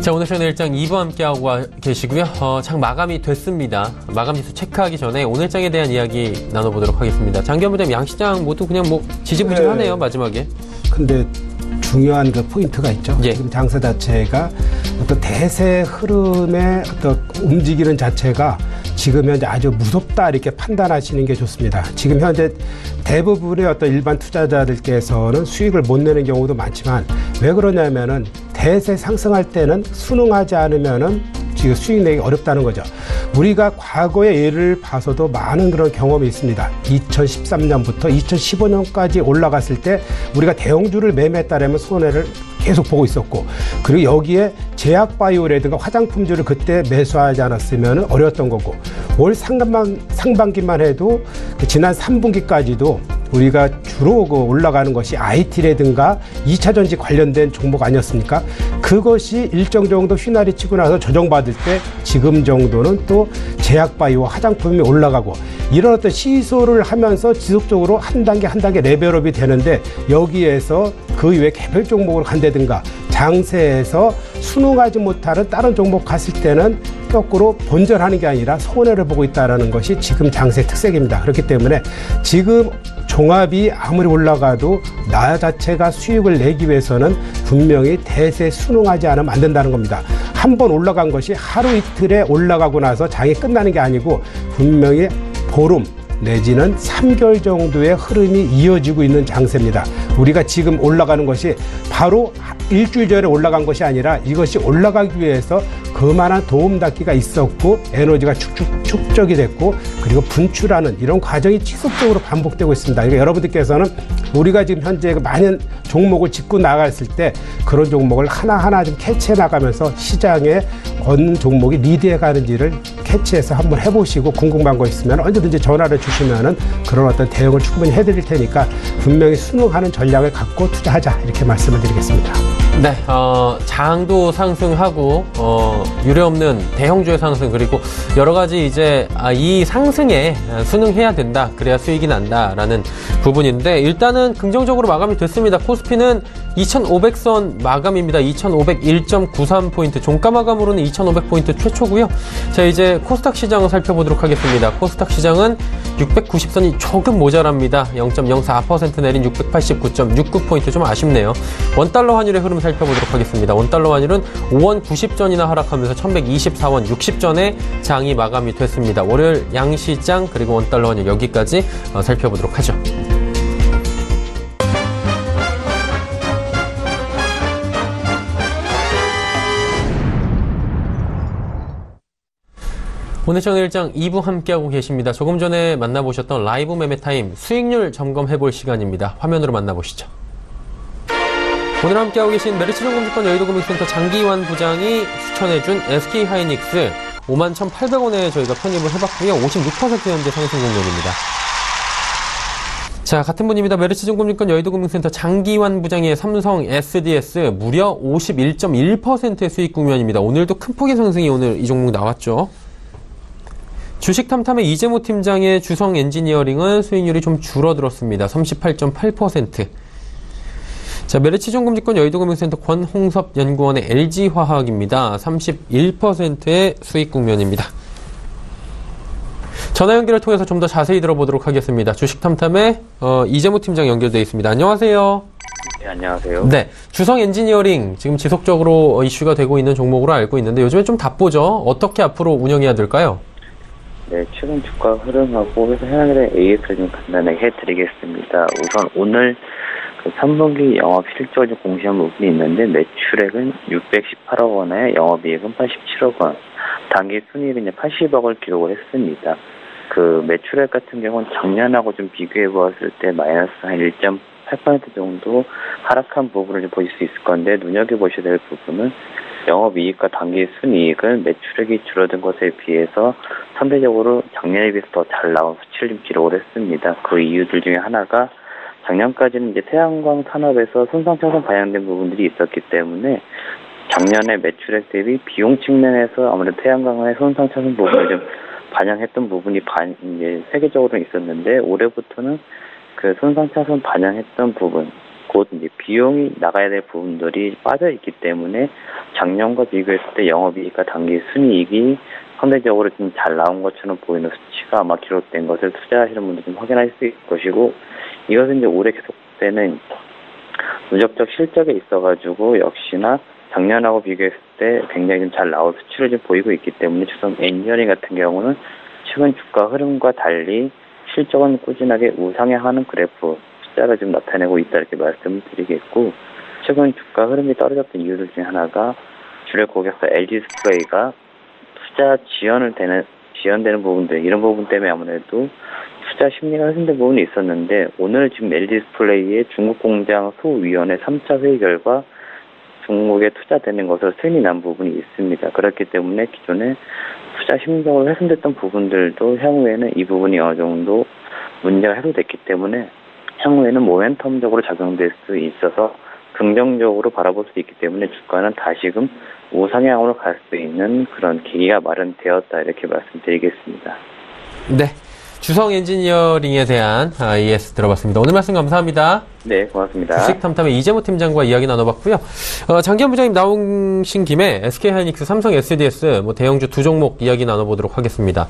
자, 오늘 쇼는 일장 2부 함께하고 계시고요. 장 마감이 됐습니다. 마감 지수 체크하기 전에 오늘 장에 대한 이야기 나눠보도록 하겠습니다. 장기현부장, 양시장 모두 그냥 지지부진하네요. 마지막에. 근데
중요한 그 포인트가 있죠.
예.
지금 장세 자체가 어떤 대세 흐름의 어떤 움직이는 자체가 지금 현재 아주 무섭다 이렇게 판단하시는 게 좋습니다. 지금 현재 대부분의 어떤 일반 투자자들께서는 수익을 못 내는 경우도 많지만 왜 그러냐면은 대세 상승할 때는 순응하지 않으면은 지금 수익 내기 어렵다는 거죠. 우리가 과거의 예를 봐서도 많은 그런 경험이 있습니다. 2013년부터 2015년까지 올라갔을 때 우리가 대형주를 매매했다라면 손해를 계속 보고 있었고, 그리고 여기에 제약바이오라든가 화장품주를 그때 매수하지 않았으면 어려웠던 거고, 올 상반기만 해도 지난 3분기까지도 우리가 주로 올라가는 것이 IT라든가 2차전지 관련된 종목 아니었습니까? 그것이 일정 정도 휘날이 치고 나서 조정받을 때 지금 정도는 또 제약바이오 화장품이 올라가고, 이런 어떤 시소를 하면서 지속적으로 한 단계 한 단계 레벨업이 되는데, 여기에서 그 이외에 개별 종목을 간다든가 장세에서 순응하지 못하는 다른 종목 갔을 때는 거꾸로 본전하는 게 아니라 손해를 보고 있다는 것이 지금 장세의 특색입니다. 그렇기 때문에 지금 종합이 아무리 올라가도 나 자체가 수익을 내기 위해서는 분명히 대세 순응하지 않으면 안 된다는 겁니다. 한번 올라간 것이 하루 이틀에 올라가고 나서 장이 끝나는 게 아니고 분명히 보름 내지는 3개월 정도의 흐름이 이어지고 있는 장세입니다. 우리가 지금 올라가는 것이 바로 일주일 전에 올라간 것이 아니라 이것이 올라가기 위해서 그만한 도움닫기가 있었고 에너지가 축적이 됐고, 그리고 분출하는 이런 과정이 지속적으로 반복되고 있습니다. 그러니까 여러분들께서는 우리가 지금 현재 많은 종목을 짚고 나갔을 때 그런 종목을 하나하나 좀 캐치해 나가면서 시장에 어느 종목이 리드해 가는지를 캐치해서 한번 해보시고, 궁금한 거 있으면 언제든지 전화를 주시면은 그런 어떤 대응을 충분히 해드릴 테니까 분명히 순응하는 전략을 갖고 투자하자, 이렇게 말씀을 드리겠습니다.
네, 장도 상승하고 유례없는 대형주의 상승, 그리고 여러 가지 이제 이 상승에 순응해야 된다, 그래야 수익이 난다라는 부분인데, 일단은 긍정적으로 마감이 됐습니다. 코스피는 2,500선 마감입니다. 2,501.93포인트, 종가 마감으로는 2,500포인트 최초고요. 자, 이제 코스닥 시장을 살펴보도록 하겠습니다. 코스닥 시장은 690선이 조금 모자랍니다. 0.04% 내린 689.69포인트, 좀 아쉽네요. 원달러 환율의 흐름 살펴보도록 하겠습니다. 원달러 환율은 5원 90전이나 하락하면서 1124원 60전에 장이 마감이 됐습니다. 월요일 양시장 그리고 원달러 환율 여기까지 살펴보도록 하죠. 오늘 정일장 2부 함께하고 계십니다. 조금 전에 만나보셨던 라이브 매매타임 수익률 점검해볼 시간입니다. 화면으로 만나보시죠. 오늘 함께하고 계신 메리츠증권증권 여의도금융센터 장기환 부장이 추천해준 SK하이닉스 51,800원에 저희가 편입을 해봤고요. 56% 현재 상승 공률입니다. 자, 같은 분입니다. 메리츠증권증권 여의도금융센터 장기환 부장의 삼성 SDS 무려 51.1%의 수익 국면입니다. 오늘도 큰 폭의 상승이 오늘 이 종목 나왔죠. 주식 탐탐의 이재모 팀장의 주성 엔지니어링은 수익률이 좀 줄어들었습니다. 38.8%. 자, 메리츠증권증권 여의도금융센터 권홍섭 연구원의 LG화학입니다. 31%의 수익 국면입니다. 전화 연결을 통해서 좀 더 자세히 들어보도록 하겠습니다. 주식 탐탐의 이재모 팀장 연결되어 있습니다. 안녕하세요.
네, 안녕하세요.
네, 주성 엔지니어링 지금 지속적으로 이슈가 되고 있는 종목으로 알고 있는데 요즘에 좀 바쁘죠? 어떻게 앞으로 운영해야 될까요?
네, 최근 주가 흐름하고 회사 현황에 AS를 좀 간단하게 해드리겠습니다. 우선 오늘 3분기 영업 실적을 좀 공시한 부분이 있는데, 매출액은 618억 원에 영업이익은 87억 원, 당기 순이익은 80억을 기록을 했습니다. 그 매출액 같은 경우는 작년하고 좀 비교해 보았을 때 마이너스 한 1.8% 정도 하락한 부분을 좀 보실 수 있을 건데, 눈여겨보셔야 될 부분은 영업이익과 당기 순이익은 매출액이 줄어든 것에 비해서 상대적으로 작년에 비해서 더 잘 나온 수치를 좀 기록을 했습니다. 그 이유들 중에 하나가 작년까지는 이제 태양광 산업에서 손상차손 반영된 부분들이 있었기 때문에 작년에 매출액 대비 비용 측면에서 아무래도 태양광의 손상차손 부분을 좀 반영했던 부분이 이제 세계적으로 있었는데, 올해부터는 그 손상차손 반영했던 부분, 곧 이제 비용이 나가야 될 부분들이 빠져 있기 때문에 작년과 비교했을 때 영업이익과 당기 순이익이 상대적으로 좀 잘 나온 것처럼 보이는 수치가 아마 기록된 것을 투자하시는 분들 좀 확인할 수 있을 것이고, 이것은 이제 올해 계속되는 누적적 실적에 있어가지고 역시나 작년하고 비교했을 때 굉장히 좀 잘 나온 수치를 좀 보이고 있기 때문에 주성 엔지니어링 같은 경우는 최근 주가 흐름과 달리 실적은 꾸준하게 우상향하는 그래프 숫자를 좀 나타내고 있다, 이렇게 말씀을 드리겠고, 최근 주가 흐름이 떨어졌던 이유들 중에 하나가 주력 고객사 LG 디스플레이가 투자 지연을 되는 지연되는 부분들, 이런 부분 때문에 아무래도 투자 심리가 훼손된 부분이 있었는데, 오늘 지금 LG디스플레이의 중국 공장 소위원회 3차 회의 결과 중국에 투자되는 것으로 승인이 난 부분이 있습니다. 그렇기 때문에 기존에 투자 심리적으로 훼손됐던 부분들도 향후에는 이 부분이 어느 정도 문제가 해소됐기 때문에 향후에는 모멘텀적으로 작용될 수 있어서 긍정적으로 바라볼 수 있기 때문에 주가는 다시금 우상향으로 갈 수 있는 그런 계기가 마련되었다, 이렇게 말씀드리겠습니다.
네. 주성 엔지니어링에 대한 AS 들어봤습니다. 오늘 말씀 감사합니다.
네, 고맙습니다.
주식탐탐의 이재모 팀장과 이야기 나눠봤고요. 장기현 부장님 나오신 김에 SK하이닉스, 삼성 SDS, 대형주 두 종목 이야기 나눠보도록 하겠습니다.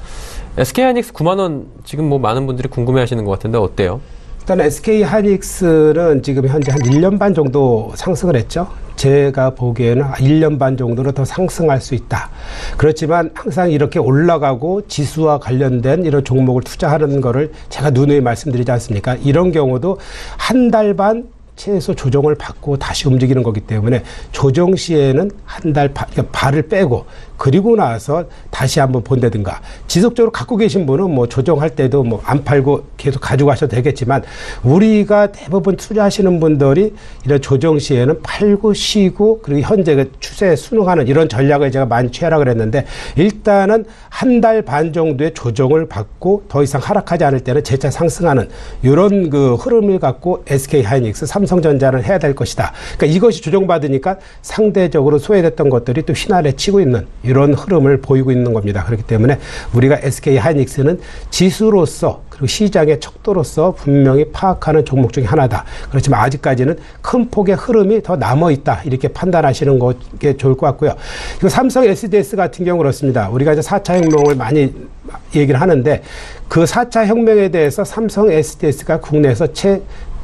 SK하이닉스 9만 원 지금 많은 분들이 궁금해하시는 것 같은데 어때요?
일단 SK하이닉스는 지금 현재 한 1년 반 정도 상승을 했죠. 제가 보기에는 1년 반 정도로 더 상승할 수 있다. 그렇지만 항상 이렇게 올라가고 지수와 관련된 이런 종목을 투자하는 거를 제가 누누이 말씀드리지 않습니까? 이런 경우도 한 달 반 최소 조정을 받고 다시 움직이는 거기 때문에 조정 시에는 한 달 발을 빼고 그리고 나서 다시 한번 본다든가, 지속적으로 갖고 계신 분은 조정할 때도 안 팔고 계속 가지고 가셔도 되겠지만, 우리가 대부분 투자하시는 분들이 이런 조정 시에는 팔고 쉬고 그리고 현재 그 추세에 순응하는 이런 전략을 제가 많이 취하라 그랬는데, 일단은 한 달 반 정도의 조정을 받고 더 이상 하락하지 않을 때는 재차 상승하는 이런 그 흐름을 갖고 SK하이닉스, 삼성전자는 해야 될 것이다. 그러니까 이것이 조정받으니까 상대적으로 소외됐던 것들이 또 휘날에 치고 있는 이런 흐름을 보이고 있는 겁니다. 그렇기 때문에 우리가 SK하이닉스는 지수로서 그리고 시장의 척도로서 분명히 파악하는 종목 중에 하나다. 그렇지만 아직까지는 큰 폭의 흐름이 더 남아있다, 이렇게 판단하시는 게 좋을 것 같고요. 그리고 삼성 SDS 같은 경우 그렇습니다. 우리가 이제 4차 혁명을 많이 얘기를 하는데, 그 4차 혁명에 대해서 삼성 SDS가 국내에서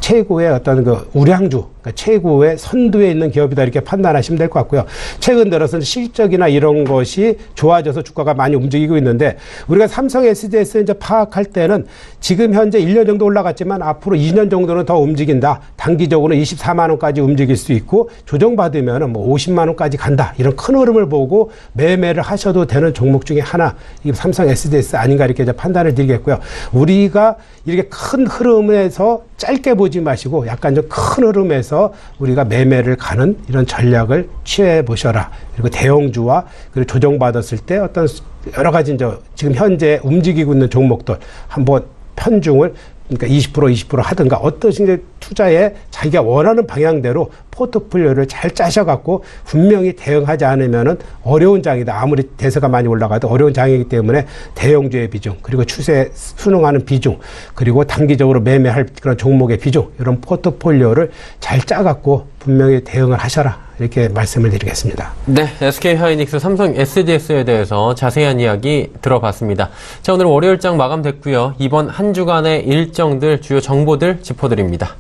최고의 어떤 그 우량주, 그러니까 최고의 선두에 있는 기업이다, 이렇게 판단하시면 될 것 같고요. 최근 들어서는 실적이나 이런 것이 좋아져서 주가가 많이 움직이고 있는데, 우리가 삼성 SDS 이제 파악할 때는 지금 현재 1년 정도 올라갔지만 앞으로 2년 정도는 더 움직인다. 단기적으로 24만 원까지 움직일 수 있고 조정받으면 50만 원까지 간다. 이런 큰 흐름을 보고 매매를 하셔도 되는 종목 중에 하나, 이 삼성 SDS 아닌가, 이렇게 이제 판단을 드리겠고요. 우리가 이렇게 큰 흐름에서 짧게 보지 마시고 약간 좀 큰 흐름에서 우리가 매매를 가는 이런 전략을 취해 보셔라. 그리고 대형주와 그리고 조정받았을 때 어떤 여러 가지 지금 현재 움직이고 있는 종목들 한번 편중을, 그러니까 20% 하든가 어떤 투자에 자기가 원하는 방향대로 포트폴리오를 잘 짜셔갖고 분명히 대응하지 않으면은 어려운 장이다. 아무리 대세가 많이 올라가도 어려운 장이기 때문에 대형주의 비중, 그리고 추세에 순응하는 비중, 그리고 단기적으로 매매할 그런 종목의 비중, 이런 포트폴리오를 잘 짜갖고 분명히 대응을 하셔라, 이렇게 말씀을 드리겠습니다.
네, SK하이닉스, 삼성 SDS에 대해서 자세한 이야기 들어봤습니다. 자, 오늘 월요일장 마감됐고요. 이번 한 주간의 일정들, 주요 정보들 짚어드립니다.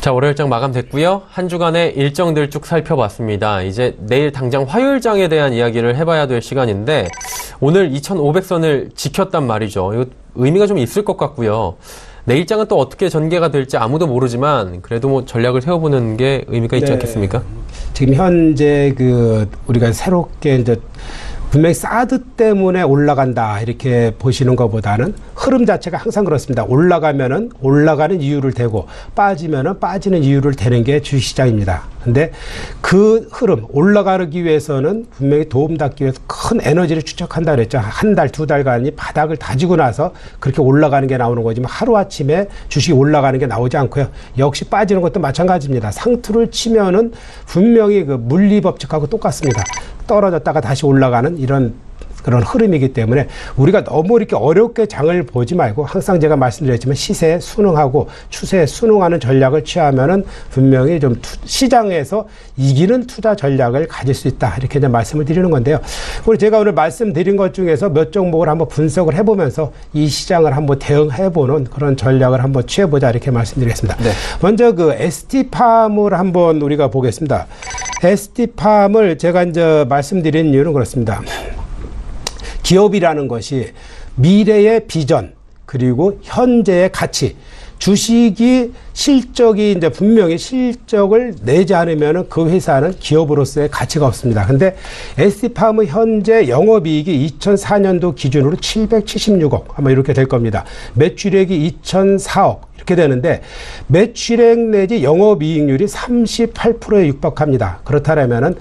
자, 월요일장 마감됐고요. 한 주간의 일정들 쭉 살펴봤습니다. 이제 내일 당장 화요일장에 대한 이야기를 해봐야 될 시간인데 오늘 2,500선을 지켰단 말이죠. 이거 의미가 좀 있을 것 같고요. 내일장은 또 어떻게 전개가 될지 아무도 모르지만 그래도 뭐 전략을 세워보는 게 의미가 있지 않겠습니까?
지금 현재 우리가 새롭게 이제 분명히 사드 때문에 올라간다 이렇게 보시는 것보다는 흐름 자체가 항상 그렇습니다. 올라가면은 올라가는 이유를 대고 빠지면은 빠지는 이유를 대는 게 주식시장입니다. 근데 그 흐름 올라가기 위해서는 분명히 도움닫기 위해서 큰 에너지를 축적한다 그랬죠. 한 달, 두 달간이 바닥을 다지고 나서 그렇게 올라가는 게 나오는 거지만 하루아침에 주식이 올라가는 게 나오지 않고요. 역시 빠지는 것도 마찬가지입니다. 상투를 치면은 분명히 그 물리법칙하고 똑같습니다. 떨어졌다가 다시 올라가는 이런 그런 흐름이기 때문에 우리가 너무 이렇게 어렵게 장을 보지 말고 항상 제가 말씀드렸지만 시세에 순응하고 추세에 순응하는 전략을 취하면은 분명히 좀 시장에서 이기는 투자 전략을 가질 수 있다. 이렇게 이제 말씀을 드리는 건데요. 그리고 제가 오늘 말씀드린 것 중에서 몇 종목을 한번 분석을 해보면서 이 시장을 한번 대응해보는 그런 전략을 한번 취해보자. 이렇게 말씀드리겠습니다. 네. 먼저 ST팜을 한번 우리가 보겠습니다. ST팜을 제가 이제 말씀드린 이유는 그렇습니다. 기업이라는 것이 미래의 비전 그리고 현재의 가치 주식이 실적이 이제 분명히 실적을 내지 않으면 그 회사는 기업으로서의 가치가 없습니다. 근데 ST팜의 현재 영업이익이 2004년도 기준으로 776억 아마 이렇게 될 겁니다. 매출액이 2004억 이렇게 되는데 매출액 내지 영업이익률이 38%에 육박합니다. 그렇다면은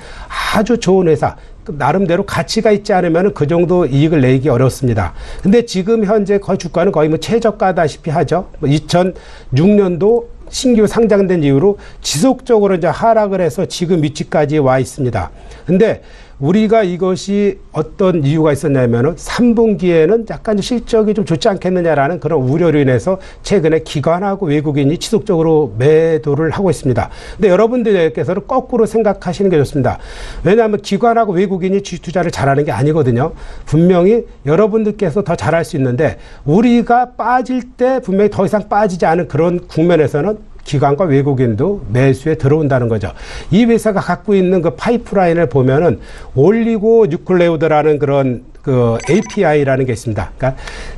아주 좋은 회사 나름대로 가치가 있지 않으면 그 정도 이익을 내기 어렵습니다. 근데 지금 현재 주가는 거의 뭐 최저가다시피 하죠. 2006년도 신규 상장된 이후로 지속적으로 이제 하락을 해서 지금 위치까지 와 있습니다. 근데 우리가 이것이 어떤 이유가 있었냐면은 3분기에는 약간 실적이 좀 좋지 않겠느냐라는 그런 우려로 인해서 최근에 기관하고 외국인이 지속적으로 매도를 하고 있습니다. 근데 여러분들께서는 거꾸로 생각하시는 게 좋습니다. 왜냐하면 기관하고 외국인이 주식 투자를 잘하는 게 아니거든요. 분명히 여러분들께서 더 잘할 수 있는데 우리가 빠질 때 분명히 더 이상 빠지지 않은 그런 국면에서는 기관과 외국인도 매수에 들어온다는 거죠. 이 회사가 갖고 있는 그 파이프라인을 보면은 올리고 뉴클레오드라는 그런 API라는 게 있습니다.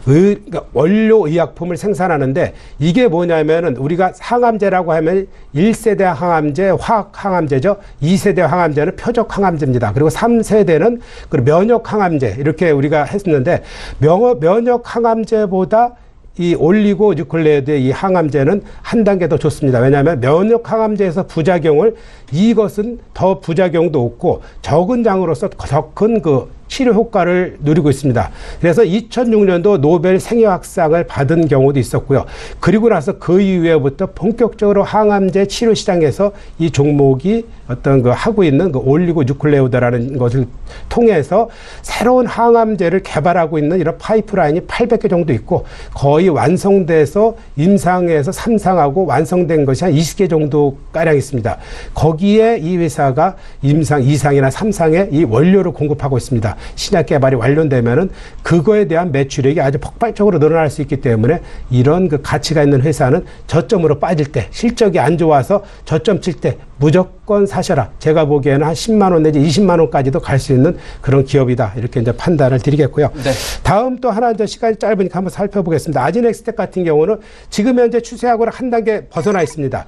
그러니까 원료 의약품을 생산하는데 이게 뭐냐면은 우리가 항암제라고 하면 1세대 항암제, 화학 항암제죠. 2세대 항암제는 표적 항암제입니다. 그리고 3세대는 면역 항암제 이렇게 우리가 했었는데 면역 항암제보다 이 올리고 뉴클레오드의 이 항암제는 한 단계 더 좋습니다. 왜냐하면 면역 항암제에서 부작용을 이것은 더 부작용도 없고 적은 장으로서 더 큰 치료 효과를 누리고 있습니다. 그래서 2006년도 노벨 생리학상을 받은 경우도 있었고요. 그리고 나서 그 이후에부터 본격적으로 항암제 치료 시장에서 이 종목이 어떤 하고 있는 올리고 뉴클레오드라는 것을 통해서 새로운 항암제를 개발하고 있는 이런 파이프라인이 800개 정도 있고 거의 완성돼서 임상에서 3상하고 완성된 것이 한 20개 정도 가량 있습니다. 거기에 이 회사가 임상 2상이나 3상에 이 원료를 공급하고 있습니다. 신약 개발이 완료되면은 그거에 대한 매출액이 아주 폭발적으로 늘어날 수 있기 때문에 이런 가치가 있는 회사는 저점으로 빠질 때 실적이 안 좋아서 저점 칠 때 무조건 사셔라. 제가 보기에는 한 10만 원 내지 20만 원까지도 갈 수 있는 그런 기업이다. 이렇게 이제 판단을 드리겠고요. 네. 다음 또 하나 이제 시간이 짧으니까 한번 살펴보겠습니다. 아진엑스텍 같은 경우는 지금 현재 추세하고는 한 단계 벗어나 있습니다.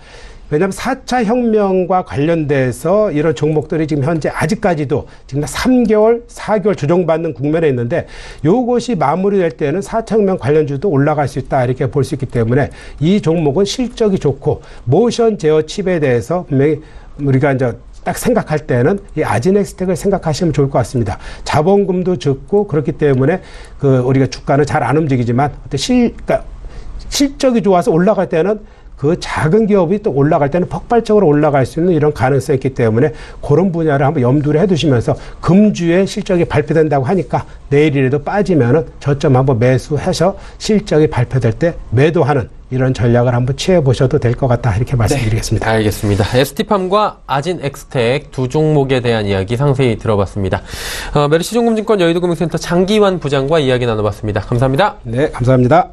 왜냐하면 4차 혁명과 관련돼서 이런 종목들이 지금 현재 아직까지도 지금 3개월, 4개월 조정받는 국면에 있는데 이것이 마무리될 때는 4차 혁명 관련주도 올라갈 수 있다 이렇게 볼 수 있기 때문에 이 종목은 실적이 좋고 모션 제어 칩에 대해서 분명히 우리가 이제 딱 생각할 때는 이 아진엑스텍을 생각하시면 좋을 것 같습니다. 자본금도 적고 그렇기 때문에 우리가 주가는 잘 안 움직이지만 그러니까 실적이 좋아서 올라갈 때는 그 작은 기업이 또 올라갈 때는 폭발적으로 올라갈 수 있는 이런 가능성이 있기 때문에 그런 분야를 한번 염두를 해두시면서 금주에 실적이 발표된다고 하니까 내일이라도 빠지면은 저점 한번 매수해서 실적이 발표될 때 매도하는 이런 전략을 한번 취해보셔도 될 것 같다 이렇게 말씀드리겠습니다.
네, 알겠습니다. ST팜과 아진엑스텍 두 종목에 대한 이야기 상세히 들어봤습니다. 메리츠증권증권 여의도금융센터 장기환 부장과 이야기 나눠봤습니다. 감사합니다.
네, 감사합니다.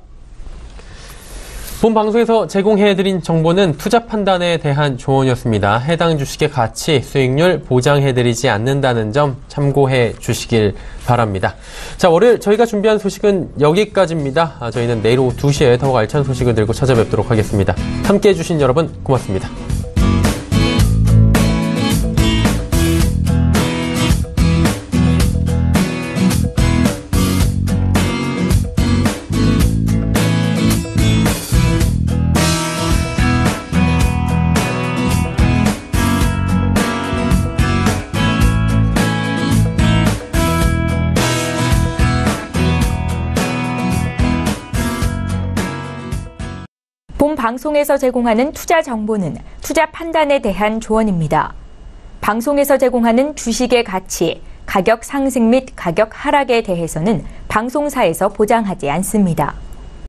본 방송에서 제공해드린 정보는 투자 판단에 대한 조언이었습니다. 해당 주식의 가치, 수익률 보장해드리지 않는다는 점 참고해 주시길 바랍니다. 자, 월요일 저희가 준비한 소식은 여기까지입니다. 저희는 내일 오후 2시에 더욱 알찬 소식을 들고 찾아뵙도록 하겠습니다. 함께해 주신 여러분 고맙습니다.
본 방송에서 제공하는 투자 정보는 투자 판단에 대한 조언입니다. 방송에서 제공하는 주식의 가치, 가격 상승 및 가격 하락에 대해서는 방송사에서 보장하지 않습니다.